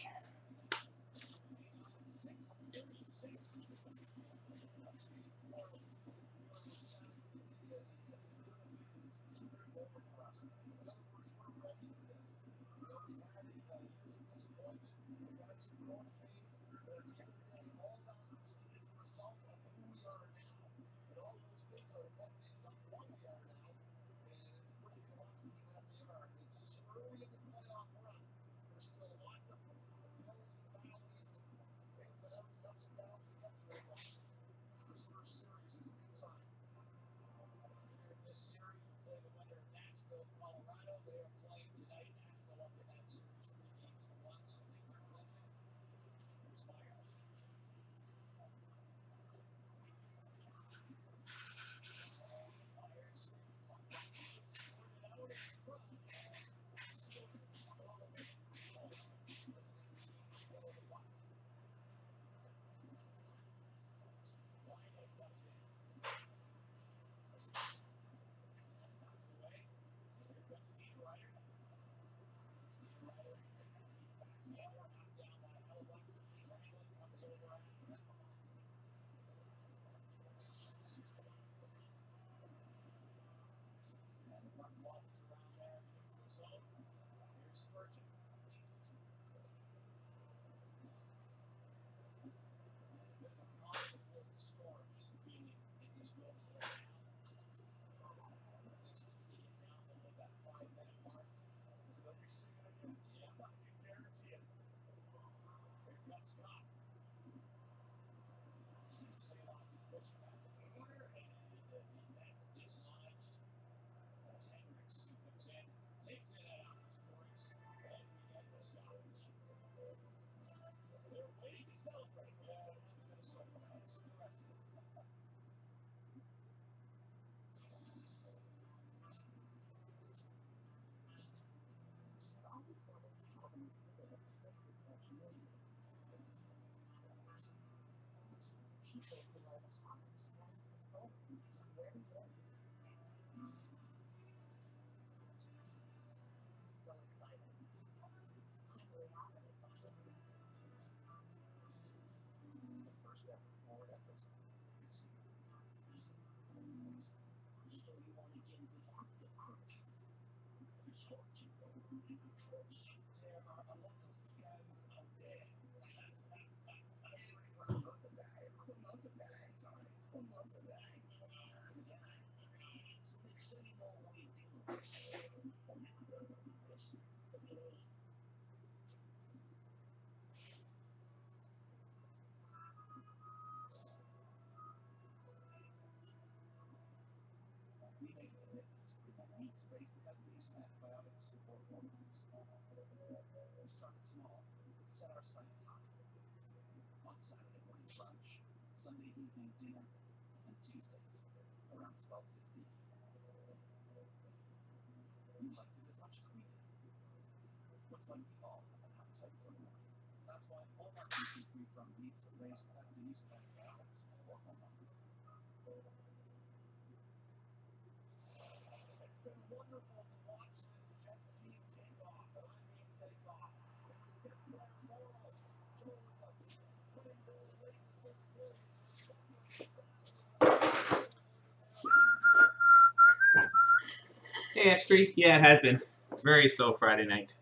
Hey, X3. Yeah, it has been. Very slow Friday night.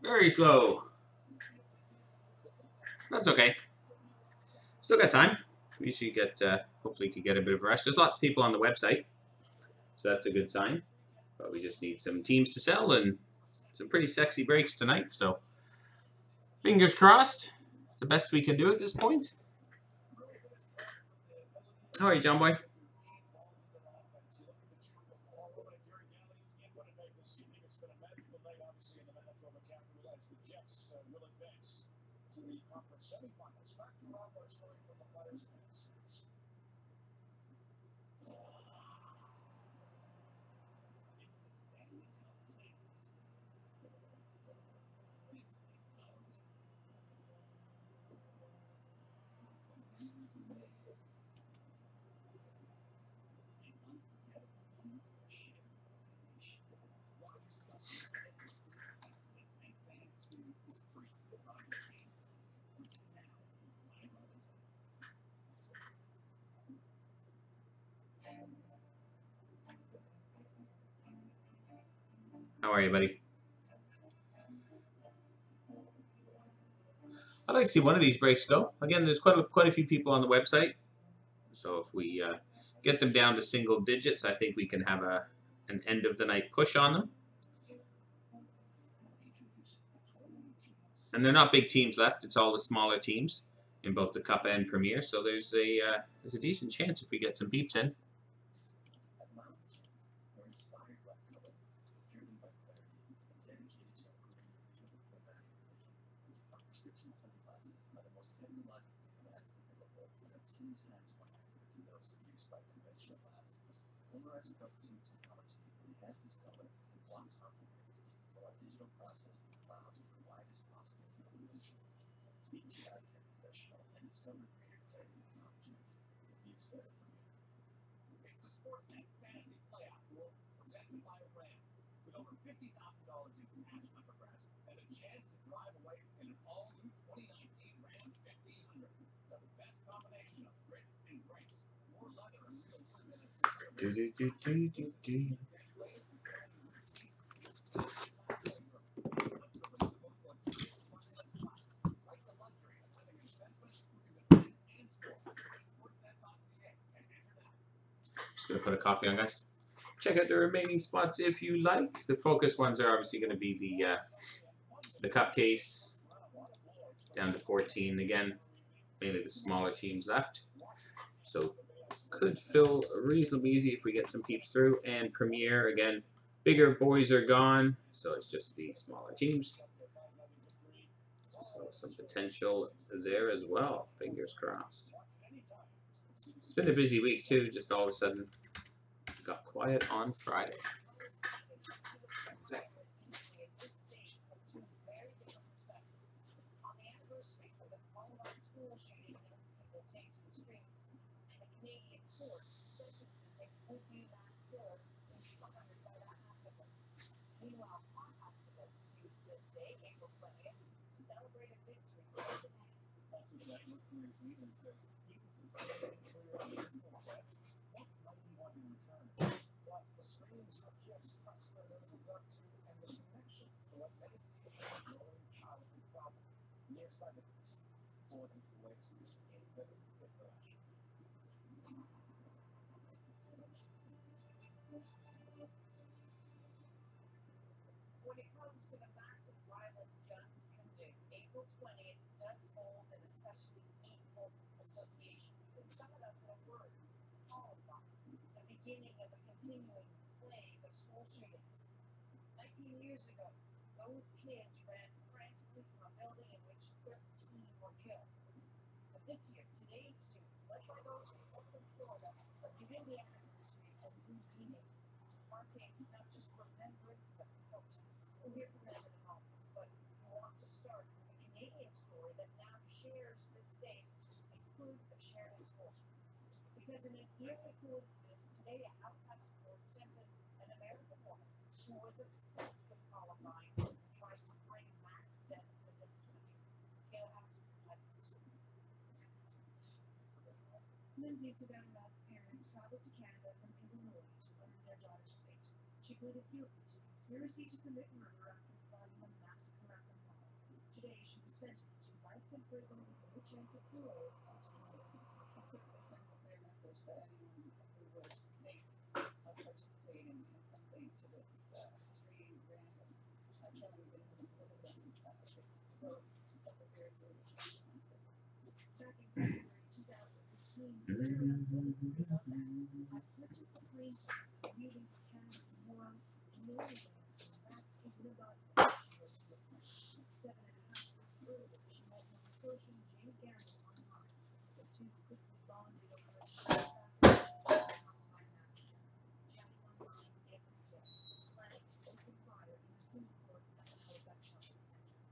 Very slow. That's okay. Still got time. We should get, hopefully could get a bit of a rush. There's lots of people on the website, so that's a good sign. But we just need some teams to sell and some pretty sexy breaks tonight, so fingers crossed. It's the best we can do at this point. How are you, John Boy? How are you, buddy? I'd like to see one of these breaks go. Again, there's quite a few people on the website, so if we get them down to single digits, I think we can have an end of the night push on them. And they're not big teams left; it's all the smaller teams in both the Cup and Premier. So there's a decent chance if we get some peeps in. It's the Sportsnet Fantasy Playoff Pool presented by Ram. With over $50,000 in cash undergrad and a chance to drive away in an all-new 2019 Ram 1500. The best combination of grit and grace. More leather and real wood than like the luxury of having investments you can win and score. Sportsnet.ca and enter now. Just gonna put a coffee on, guys. Check out the remaining spots if you like. The focus ones are obviously going to be the Cup case down to 14 again. Mainly the smaller teams left, so could fill reasonably easy if we get some peeps through. And Premier again, bigger boys are gone, so it's just the smaller teams. So some potential there as well. Fingers crossed. It's been a busy week too. Just all of a sudden got quiet on Friday. Plus, the screens for kids touch their noses up to, and the connections to what they see as a growing childhood problem, nearsightedness. Forward into the way to this is the action. When it comes to the massive violence guns can do, April 20th does hold an especially painful association with some of us that word, Columbine, the beginning of a continuing plague of school shootings. 19 years ago, those kids ran frantically from a building in which 13 were killed. But this year, today's students, led by those from Oakland, Florida, are giving the anniversary of Houdini, marking not just remembrance but protest. We'll hear from them in a moment, but we want to start with a Canadian story that now shares this same and could have shared its form. Because in an eerie coincidence, today a Halifax court sentenced an American woman who was obsessed with Columbine and tried to bring mass death to this country. Gail Hudson has the story. Lindsay Savannah's parents traveled to Canada from Illinois to learn their daughter's fate. She pleaded guilty to conspiracy to commit murder after plotting a massacre at the mall. Today, she was sentenced to life in prison with no chance of parole for 10 years. It certainly sends a clear message that anyone who would think of participating in something to this extreme, random killing of innocent citizens to go to suffer very serious consequences. Back in February 2015, Savannah had purchased a plane ticket commuting to Canada to Moore, Maryland, last in Nevada. She was 7.5 weeks earlier, she met Nova Scotian James Garrett online. The two quickly bonded over a shared fascination with the Columbine massacre, chatting online every day, planning to open fire in the food court at the Halifax Shopping Centre.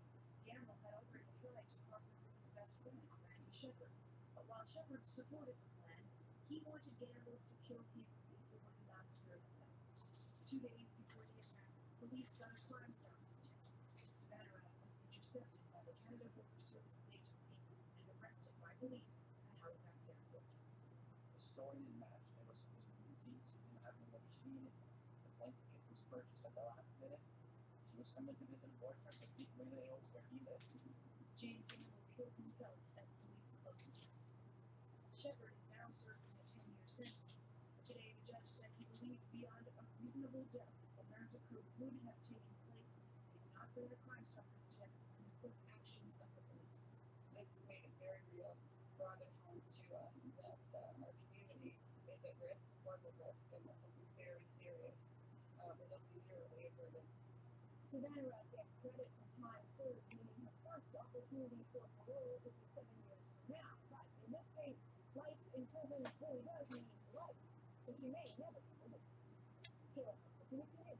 Gamble had already tried to partner with his best friend, Randy Shepard, but while Shepard supported the plan, he wanted Gamble to kill him before the massacre itself. 2 days before the attack, police got a crime stop detective. Savannah was intercepted by the Services Agency and arrested by police at Halifax Airport. The story didn't match. They were supposed to be deceased. She didn't have the money she needed. The plane ticket was purchased at the last minute. She was coming to visit a boyfriend, but didn't really know where he lived. James Gamble killed himself as police closed in. Shepard is now serving a 10-year sentence. Today, the judge said he believed beyond a reasonable doubt the massacre would have taken place if not for the Crime Stoppers tip and the quick actions of the police. This has made it very real, brought it home to us that our community is at risk, was at risk, and that something very serious is only a year away averted. Savannah Rad gets credit for time served, meaning her first opportunity for parole will be 7 years from now. But in this case, life in prison really does mean life, so she may never be released. Kayla, opportunity news.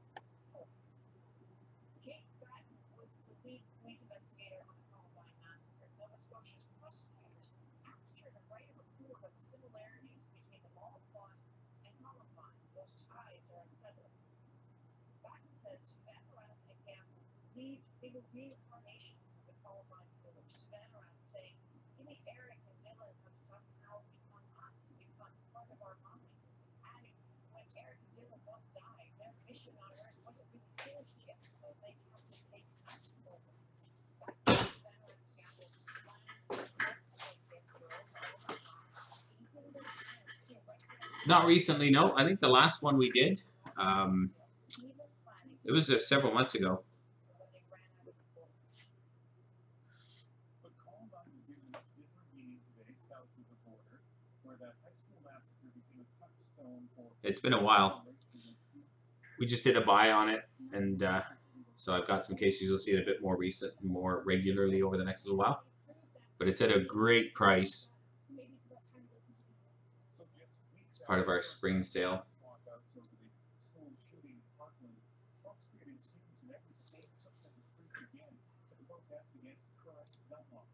Kate Batten was the lead police investigator on the Columbine massacre. Nova Scotia's prosecutors asked her to write a report on the similarities between the mall plot and Columbine. Those ties are unsettling. Batten says Savannah Rad and Gamble believed they were reincarnations of the Columbine killers. Savannah Rad saying, maybe Eric and Dylan have somehow become us, become part of our minds. Adding, when Eric and Dylan both died, their mission on Earth wasn't really finished yet, so they had to take us over. Back to Savannah Rad and Gamble planned to investigate their girls all the time. Anything they can to recognize Not recently, no. I think the last one we did, even planning it was several months ago. when they ran out of bullets. But Columbine was given a different meaning today south of the border, where that high school massacre became a touchstone for It's been a while. We just did a buy on it, and so I've got some cases. You'll see it a bit more more regularly over the next little while. But it's at a great price. So maybe it's about time to listen to people. So just weeks Part of our after spring sale. walkouts over the school shooting in Parkland, frustrated students in every state took to the streets again to protest against current gun laws.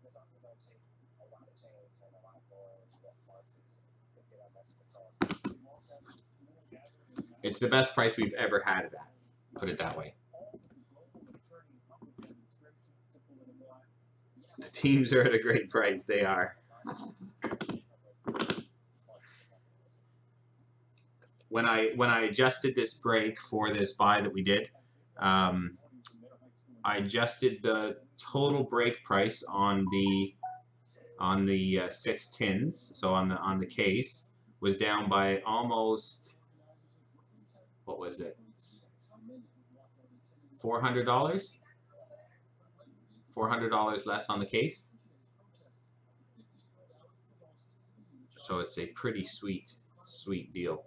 There's unfortunately a lot of change and a lot more marches to get our message across. They walked out of the school, gathered in It's the best price we've ever had it at. Put it that way. all with the goal of turning public demonstration to political action. The teams are at a great price. They are. When I adjusted this break for this buy that we did, I adjusted the total break price on the 6 tins. So on the case was down by almost, what was it? $400. $400 less on the case. So it's a pretty sweet deal.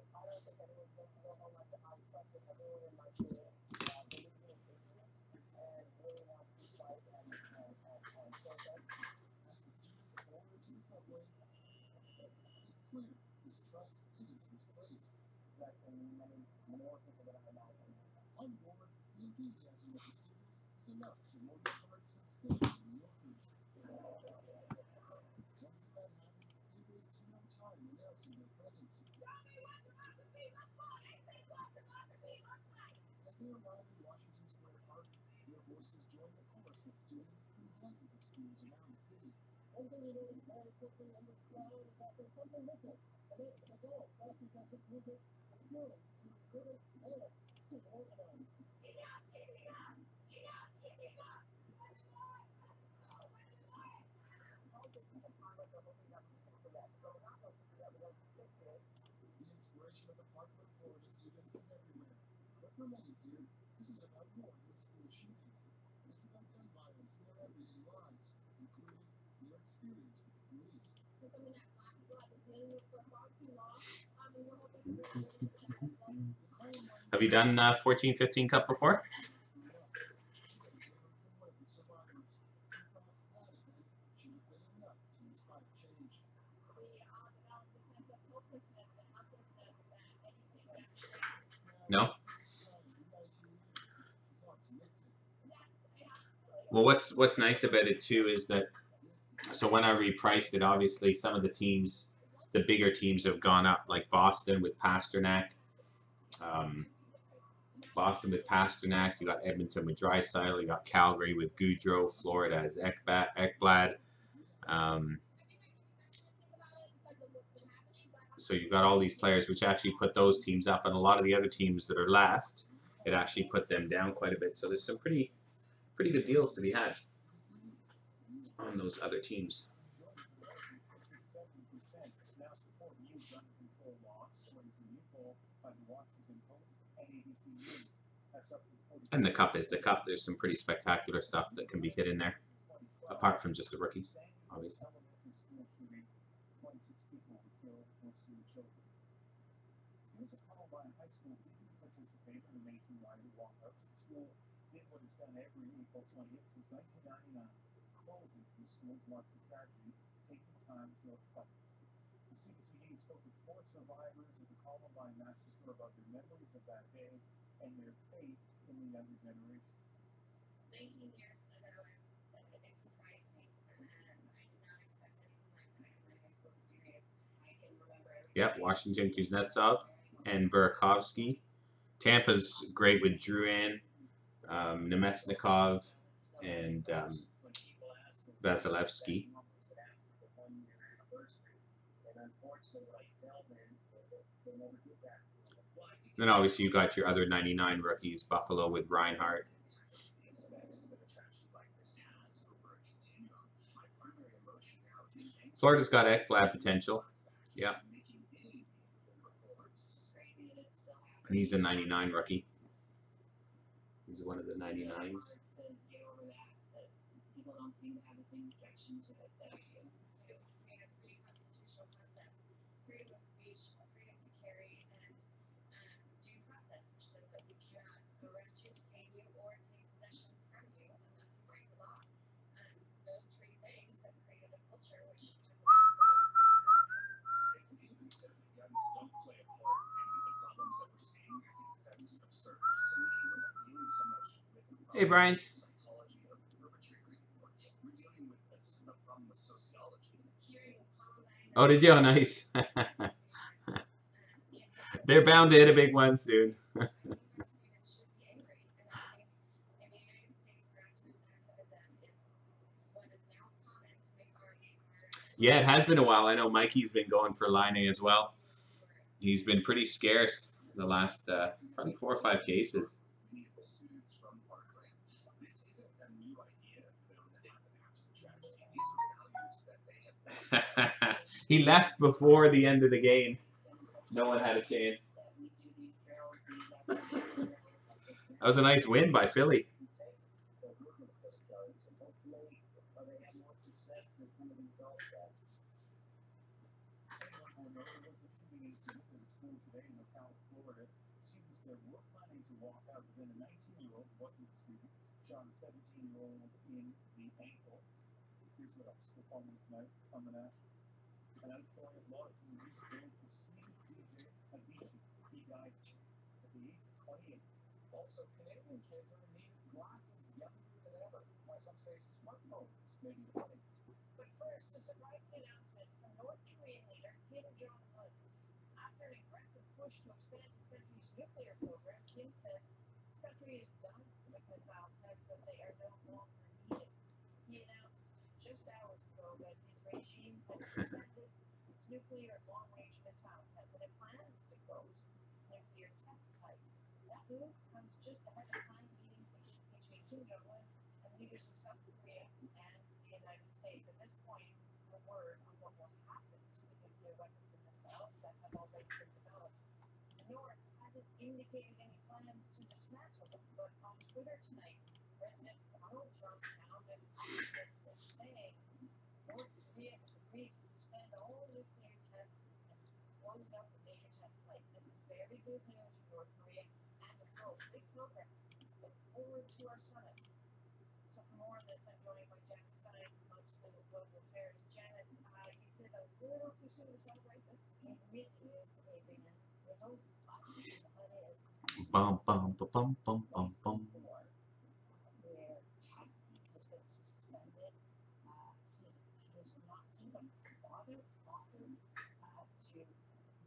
Have you done 14-15 cup before? No? Well, what's nice about it too is that, so when I repriced it, obviously some of the teams, the bigger teams have gone up, like Boston with Pasternak. Boston with Pasternak. You got Edmonton with Draisaitl. You got Calgary with Goudreau. Florida has Ekblad. So you've got all these players, which actually put those teams up, and a lot of the other teams that are left, it actually put them down quite a bit. So there's some pretty good deals to be had on those other teams. Now support new gun control laws, according to a new poll by the Washington Post and ABC News. That's up from 40. And the Cup is the Cup. There's some pretty spectacular stuff that can be hit in there, apart from just the rookies, obviously. Elementary school shooting, 26 people were killed, mostly children. Students at Columbine High School didn't participate in the nationwide walkouts. The school did what it's done every April 20th since 1999, closing the school to mark the tragedy, taking time to reflect. The CBC spoke with 4 survivors of the Columbine massacre about their memories of that day and their faith in the younger generation. 19 years ago, it surprised me, and I did not expect anything like that in my high school experience. I can remember everything. Yep, Washington, Kuznetsov, and Burakovsky. Tampa's great with Drouin, Nemesnikov, and Vasilevsky. Then obviously you got your other 99 rookies, Buffalo with Reinhardt. Florida's got Ekblad potential. Yeah. And he's a 99 rookie. He's one of the 99s. People don't seem to have the same objection to it that I do. We have 3 constitutional concepts: freedom of speech, freedom to carry, and due process, which says that we cannot arrest you, detain you, or take possessions from you unless you break the law. Those 3 things have created a culture which I would like for us Guns don't play a part in the problems that we're seeing. That's absurd. To me, we're not dealing so much with the Hey, Brian. psychology of the perpetrator anymore. We're dealing with a problem with sociology. hearing Columbine. Oh, did you? Oh, nice. They're bound to hit a big one soon. Students should be angry, and I think in the United States, grassroots activism is what is now common to make our Yeah, it has been a while. I know Mikey's been going for Laine as well. He's been pretty scarce the last probably 4 or 5 cases. Many of the students from Parkland, this isn't a new idea that happened after the tragedy. These are values that they have. He left before the end of the game. No one had a chance. That was a nice win by Philly. There was a shooting incident at a school today in Ocala, Florida. Students there were planning to walk out, but then a 19-year-old wasn't a student, shot a 17-year-old in the ankle. Here's what else performing tonight on the National. An outpouring of love from the music world for Swedish DJ Avicii. He died at the age of 28. Also, Canadian kids are in need of glasses younger than ever. Why some say smartphones may be the money. But first, a surprising announcement from North Korean leader Kim Jong-un. After an aggressive push to expand his country's nuclear program, Kim says his country is done with missile tests, that they are no longer needed. He announced just hours ago that his regime has suspended its nuclear long-range missile tests, and it plans to close its nuclear test site. That move comes just ahead of planned meetings between Kim Jong-un and leaders of South Korea and the United States. At this point, the word on what will happen to the nuclear weapons and missiles that have already been developed. The North hasn't indicated any plans to dismantle them, but on Twitter tonight, President Donald Trump sounded optimistic, saying North Korea has agreed to suspend all nuclear tests and close up the major test site. This is very good news for North Korea and the world. Big progress. Look forward to our summit. So for more of this, I'm joined by Janice Stein from Mount School of Global Affairs. Janice, is it a little too soon to celebrate this? It really is, Adrian. There's always a lot of is. Bum, bum, ba, bum, bum, bum, bum. Where testing has been suspended. He's not even bothered to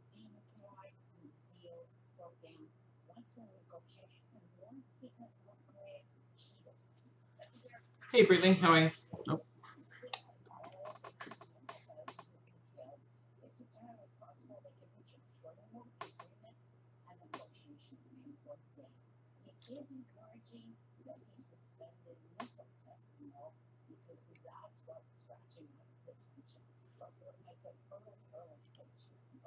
denuclearize the deals broke down. Once a negotiation once because North Korea cheated. Hey, Brittany, how are you? Nope. It's entirely possible they can reach a framework agreement and negotiations can work there. It is encouraging that he suspended missile testing, though, because that's what was ratcheting up the tension from at the early stage.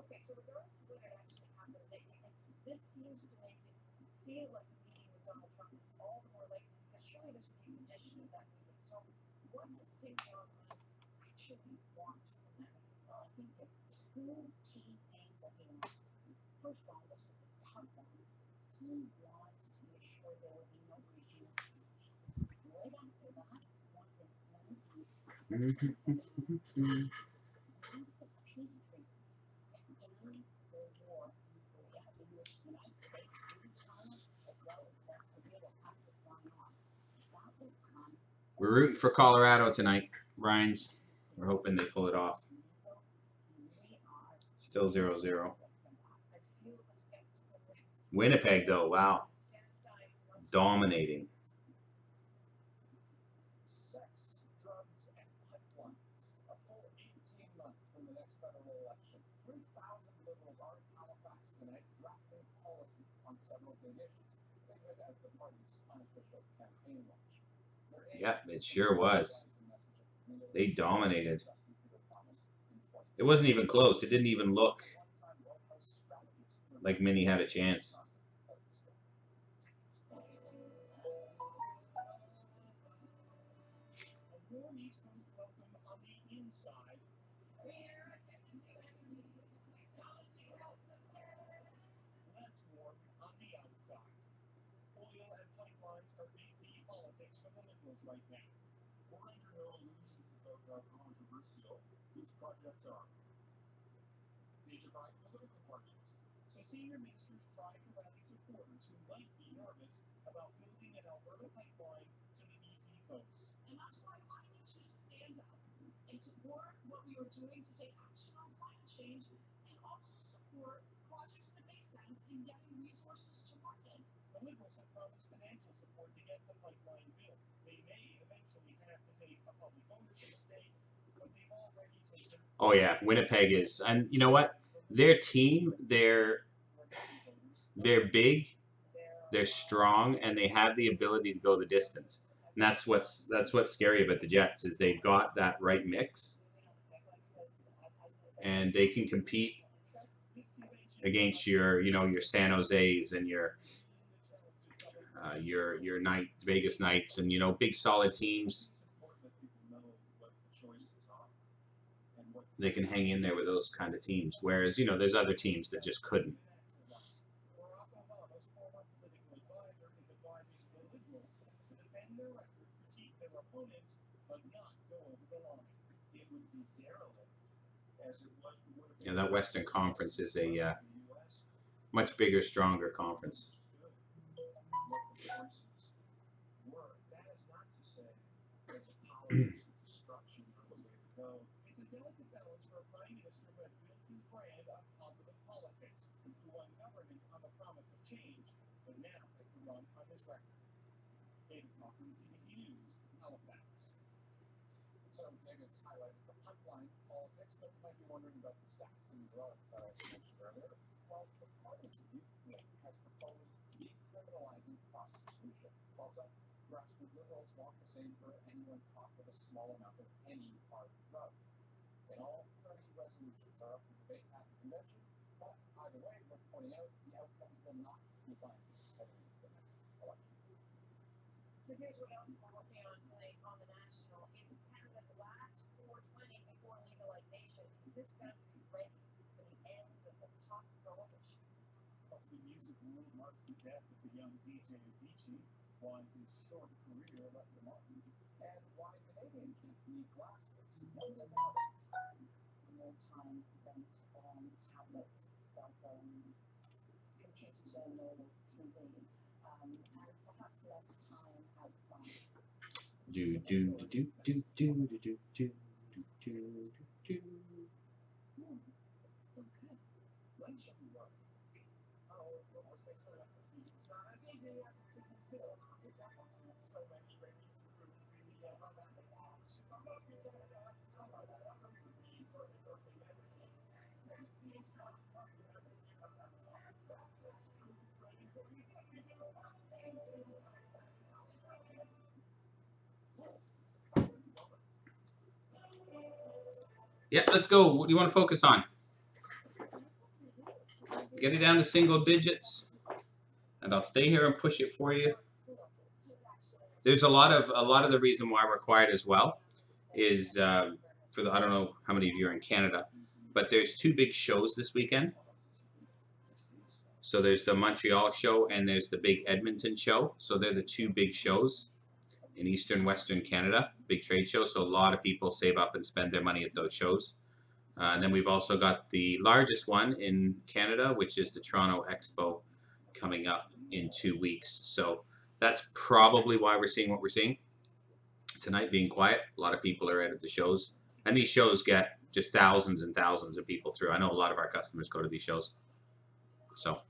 Okay, so regardless of whether it actually happens, this seems to make it feel like the meeting with Donald Trump is all the more likely because surely this would be a condition of that meeting. So what does Kim Jong-un actually want from that meeting? Well, I think there are two key things that he wants. First of all, this is a tough one. He wants to make sure there will be no regional change. Right after that, he wants an end to his wants a peace treaty to end the war in Korea, in which the United States and China, as well as North Korea, will have to sign on. That will come. We're rooting for Colorado tonight, Ryan's. We're hoping they pull it off. Still 0-0. Winnipeg, though, wow. Dominating. Sex, drugs, and pipelines. A full 18 months from the next federal election. 3,000 liberals are in Halifax tonight drafting policy on several big issues. Think of it as the party's unofficial campaign launch. Yep, it sure was. They dominated. It wasn't even close. It didn't even look like Minnie had a chance. Right now. We're under no illusions about how controversial these projects are. They divide political parties, so senior ministers try to rally supporters who might be nervous about building an Alberta pipeline to the BC coast. And that's why I need you to stand up and support what we are doing to take action on climate change and also support projects that make sense in getting resources to market. The Liberals have promised financial support to get the pipeline built. They may eventually have to take a public ownership stake, but they've already taken. Oh yeah, Winnipeg is, and you know what? Their team, they're big, they're strong, and they have the ability to go the distance. And that's what's scary about the Jets is they've got that right mix, and they can compete against your San Jose's and your Vegas Knights and big solid teams. They can hang in there with those kind of teams, whereas there's other teams that just couldn't. That Western Conference is a much bigger, stronger conference. So maybe it's highlighted the pipeline politics, but you might be wondering about the sex and drugs I also mentioned earlier. Well, the Partisan Youth Wing has proposed decriminalizing prostitution, while some grassroots liberals want the same for anyone caught with a small amount of any hard drug. And all 30 resolutions are up for debate at the convention, but either way, worth pointing out, the outcomes will not be binding heading into the next election. So here's what else we're working on tonight on the National. It's Canada's last 420 before legalization. Is this country's ready for the end of the top prohibition? Plus, the music world marks the death of the young DJ Avicii, why his short career left him on, and why Canadian kids need glasses. More time spent on tablets, cell phones, computers are enormous TV, and perhaps less time outside. Do do do do do do do do do do. So good. When should we run? Oh, of course they set up the feed. It's not as easy as it seems. Yeah, let's go. What do you want to focus on? Get it down to single digits, and I'll stay here and push it for you. There's a lot of the reason why we're quiet as well is for the, I don't know how many of you are in Canada, but there's two big shows this weekend. So there's the Montreal show and there's the big Edmonton show. So they're the two big shows in Eastern Western Canada, big trade shows. So a lot of people save up and spend their money at those shows. And then we've also got the largest one in Canada, which is the Toronto Expo coming up in 2 weeks. So that's probably why we're seeing what we're seeing. Tonight being quiet, a lot of people are at the shows. And these shows get just thousands and thousands of people through. I know a lot of our customers go to these shows. So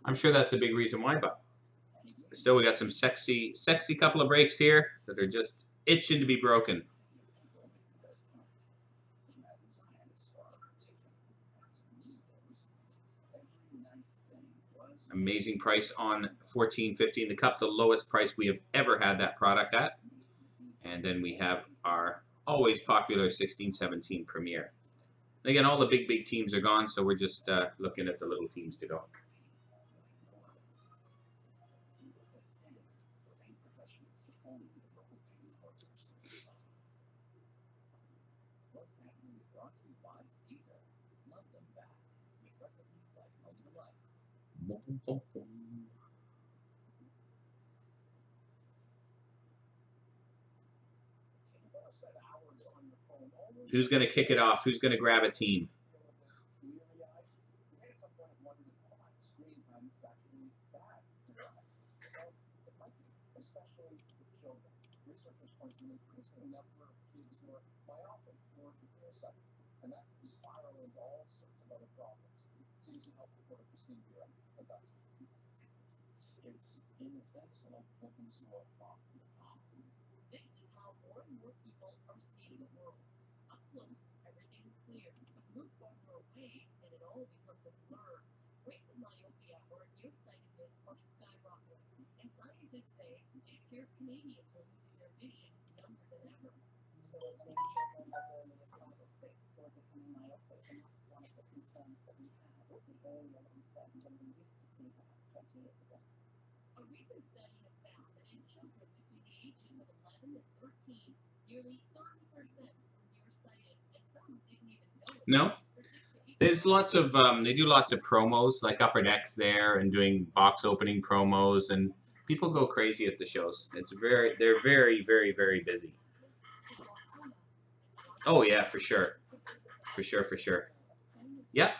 I'm sure that's a big reason why, but still we got some sexy couple of breaks here that are just itching to be broken. Amazing price on 14.50 in the cup, the lowest price we have ever had that product at. And then we have our always popular 16-17 Premier. And again, all the big teams are gone, so we're just looking at the little teams to go. Who's going to kick it off? Who's going to grab a team? It's in a sense like looking through a frosted box. This is how more and more people are seeing the world. Up close, everything is clear. Move farther away, and it all becomes a blur. Rates of myopia or nearsightedness are skyrocketing, and scientists say it appears Canadians are losing their vision younger than ever. So we're seeing children as early as 5 or 6 who are becoming myopic, and that's one of the concerns that we have, is the earlier onset than we used to see perhaps 20 years ago. A recent study has found that in children between the ages of 11 and 13, nearly 30% were nearsighted, and some didn't even know it. No? There's lots of, they do lots of promos, like Upper Decks there, and doing box opening promos, and people go crazy at the shows. They're very busy. Oh yeah, for sure. For sure. Yep.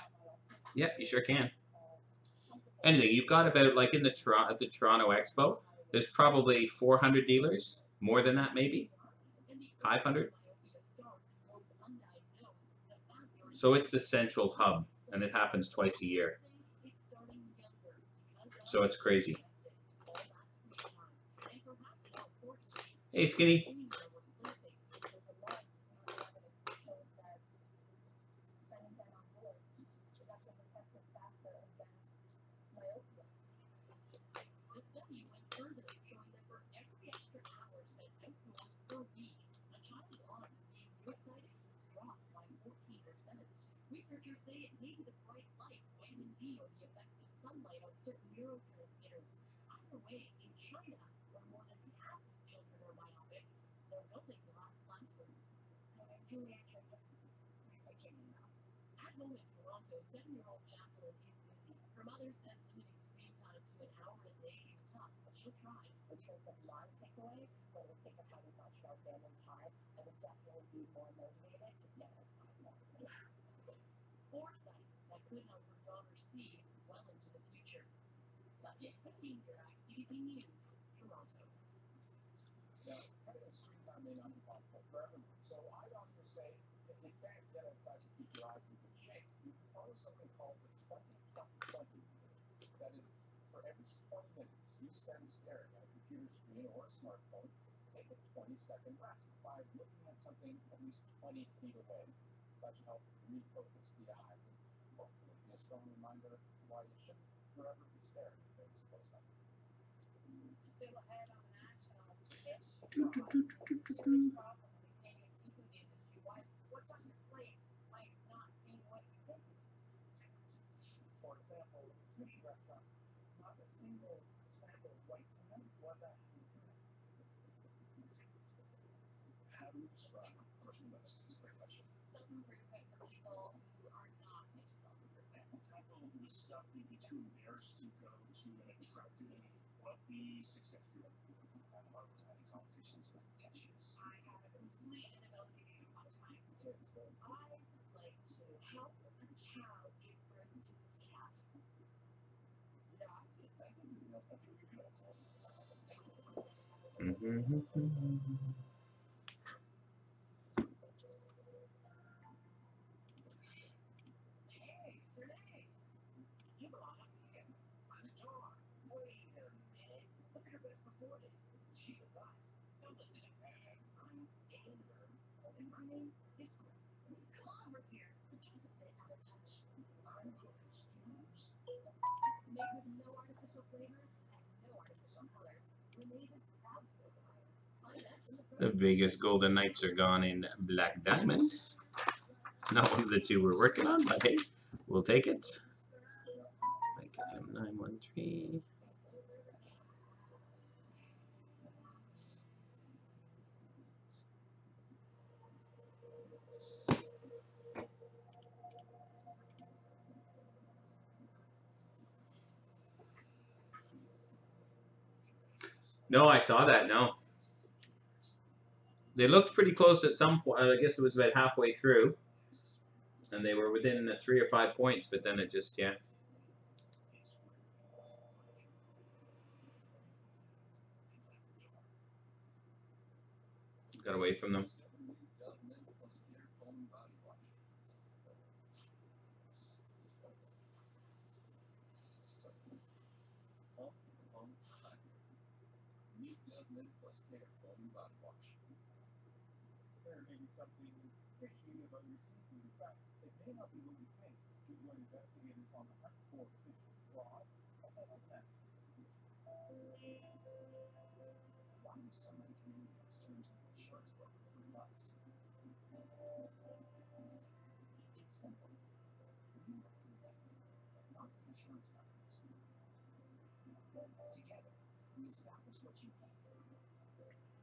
Yep, you sure can. Anything, you've got about, like at the Toronto Expo, there's probably 400 dealers, more than that maybe, 500. So it's the central hub, and it happens twice a year. So it's crazy. Hey, Skinny. Researchers say it may be the bright light, vitamin D, or the effects of sunlight on certain neurotransmitters. Either way, in China, where more than half of children are myopic, they're building glass classrooms. Juliet, you're just researching now. At home in Toronto, 7-year-old Jacqueline is busy. Her mother says limiting screen time to an hour a day is tough, but she'll try. In terms of my takeaway, when we think of how we watch our family time, I would definitely be more motivated to get outside more. Foresight that could help her daughter see well into the future. Let's Christine here, CBC News, Toronto. Now, cutting screen time may not be possible for everyone, so I'd often say if you can't get outside to keep your eyes in good shape, you can follow something called the 20-20-20 rule. That is, for every next 20 minutes you spend staring at a computer screen or a smartphone, take a 20-second rest by looking at something at least 20 feet away. That should help refocus the eyes and hopefully be a strong reminder why you shouldn't forever be staring at things close up. Still ahead on the national fish. Serious problem in the Canadian seafood industry. What's on your plate might not be what you think it is. For example, in sushi restaurants, not a single sample of white tuna was actually tuna. How do you describe personal medicine? Is a great question. Self-improvement for people who are not into self-improvement. Tackle the stuff you'd be too embarrassed to go to an attractive, wealthy, successful. I love having conversations about catches. I have a complete inability to get on time. It's I would like to help a cow give birth to its calf. I think we can help. I think we can help. Hey, it's Renee's. You belong up here. I'm the door. Wait a minute. Look at her best before day. She's with us. Don't listen to her. I'm Amber, and my name is Gwen. Come on, we're here. The door's a bit out of touch. I'm cooking stews. Made with no artificial flavors and no artificial colors. Renee's is proud to aspire. Find us in the The Vegas Golden Knights are gone in Black Diamond. Not one of the two we're working on, but hey, we'll take it. Like M913. No, I saw that. No. They looked pretty close at some point. I guess it was about halfway through. And they were within 3 or 5 points, but then it just, yeah. Got away from them. There may be something fishy about your seafood. In fact, it may not be what you think. We join investigators on the hunt for fish fraud ahead of that. Why do so many Canadians turn to an insurance broker for advice? It's simple. We work for them, not the insurance companies. Together, we establish what you need.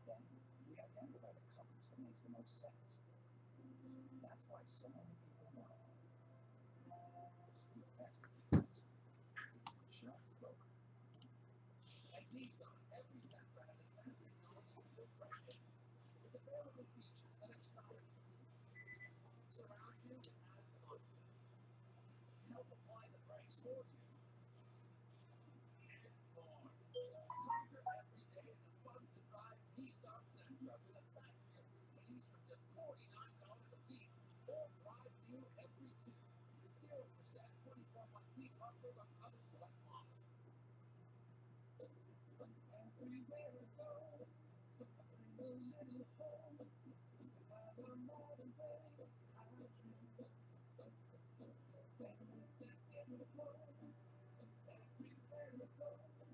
Then, we identify the coverage that makes the most sense. That's why so many people know the best insurance is an insurance broker. At Nissan, every Sentra has a massive non-built question with available features that excite you. Surround you with added confidence. Help apply the brakes for you. And more. Conquer every day in the fun to drive Nissan Sentra with a factory-approved lease from just $49 a week. Or drive new every 2. The 0% 24-month lease offer on other select models. Everywhere I go, I find a little home. By the modern way, I dream. Everywhere I go.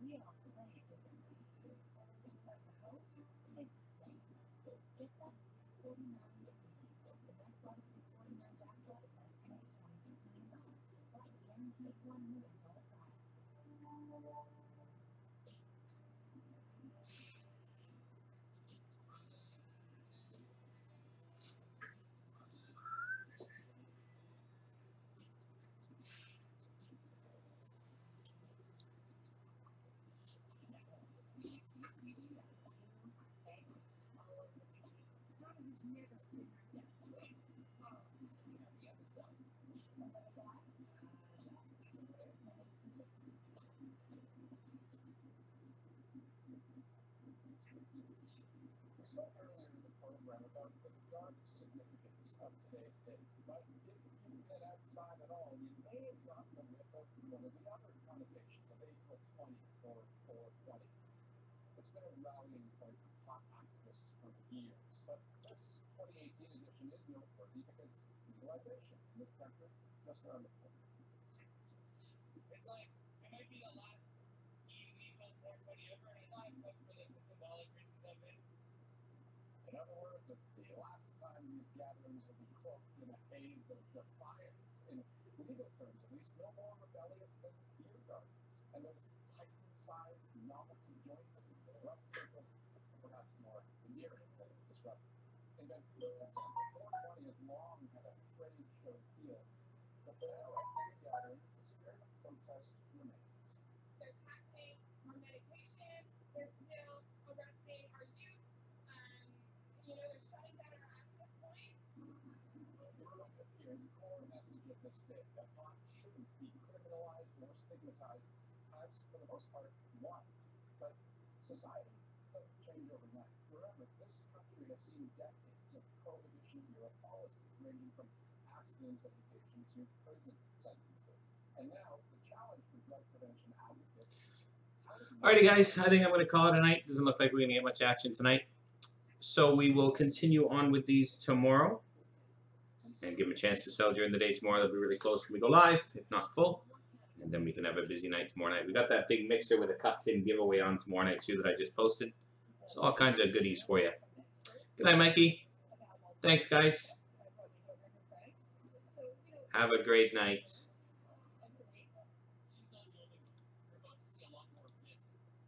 We all play differently, but the hope is the same. Get that 649 the next lot of 649 jackpot is estimated $26 million, plus the guaranteed $1 million prize. CCTV app. All over the TV. Tommy has never been her dad. Used to be on the other side. Somebody died? We spoke earlier in the program about the dark significance of today's date, but if you've been outside at all, you may have gotten a whiff of one of the other connotations of April 24th. It's been a rallying point for pot activists for years, but this 2018 edition is noteworthy because legalization in this country just around the corner. It's like, it might be the last illegal 420 ever, and I thought for the symbolic reasons of it. In other words, it's the last time these gatherings will be cloaked in a haze of defiance. In legal terms, at least, no more rebellious than beer gardens. And those Titan-sized novelty joints in corrupt circles are perhaps more endearing than disruptive. In Vancouver, for example, 420 has long had a trade show feel, but for now, at beer gatherings, the spirit of protest remains. They're taxing our medication. They're still arresting our youth. They're shutting down our access points. You're going to hear the core message of this state that pot shouldn't be criminalized or stigmatized has, for the most part, won. But society doesn't change overnight. Remember, this country has seen decades of prohibition-era policies ranging from abstinence education to prison sentences. And now, the challenge for drug prevention advocates. Alrighty, guys. I think I'm going to call it a night. Doesn't look like we're going to get much action tonight. So we will continue on with these tomorrow. And give them a chance to sell during the day tomorrow. They'll be really close when we go live, if not full. And then we can have a busy night tomorrow night. We got that big mixer with a cup tin giveaway on tomorrow night too that I just posted. So all kinds of goodies for you. Good night, Mikey. Thanks, guys. Have a great night.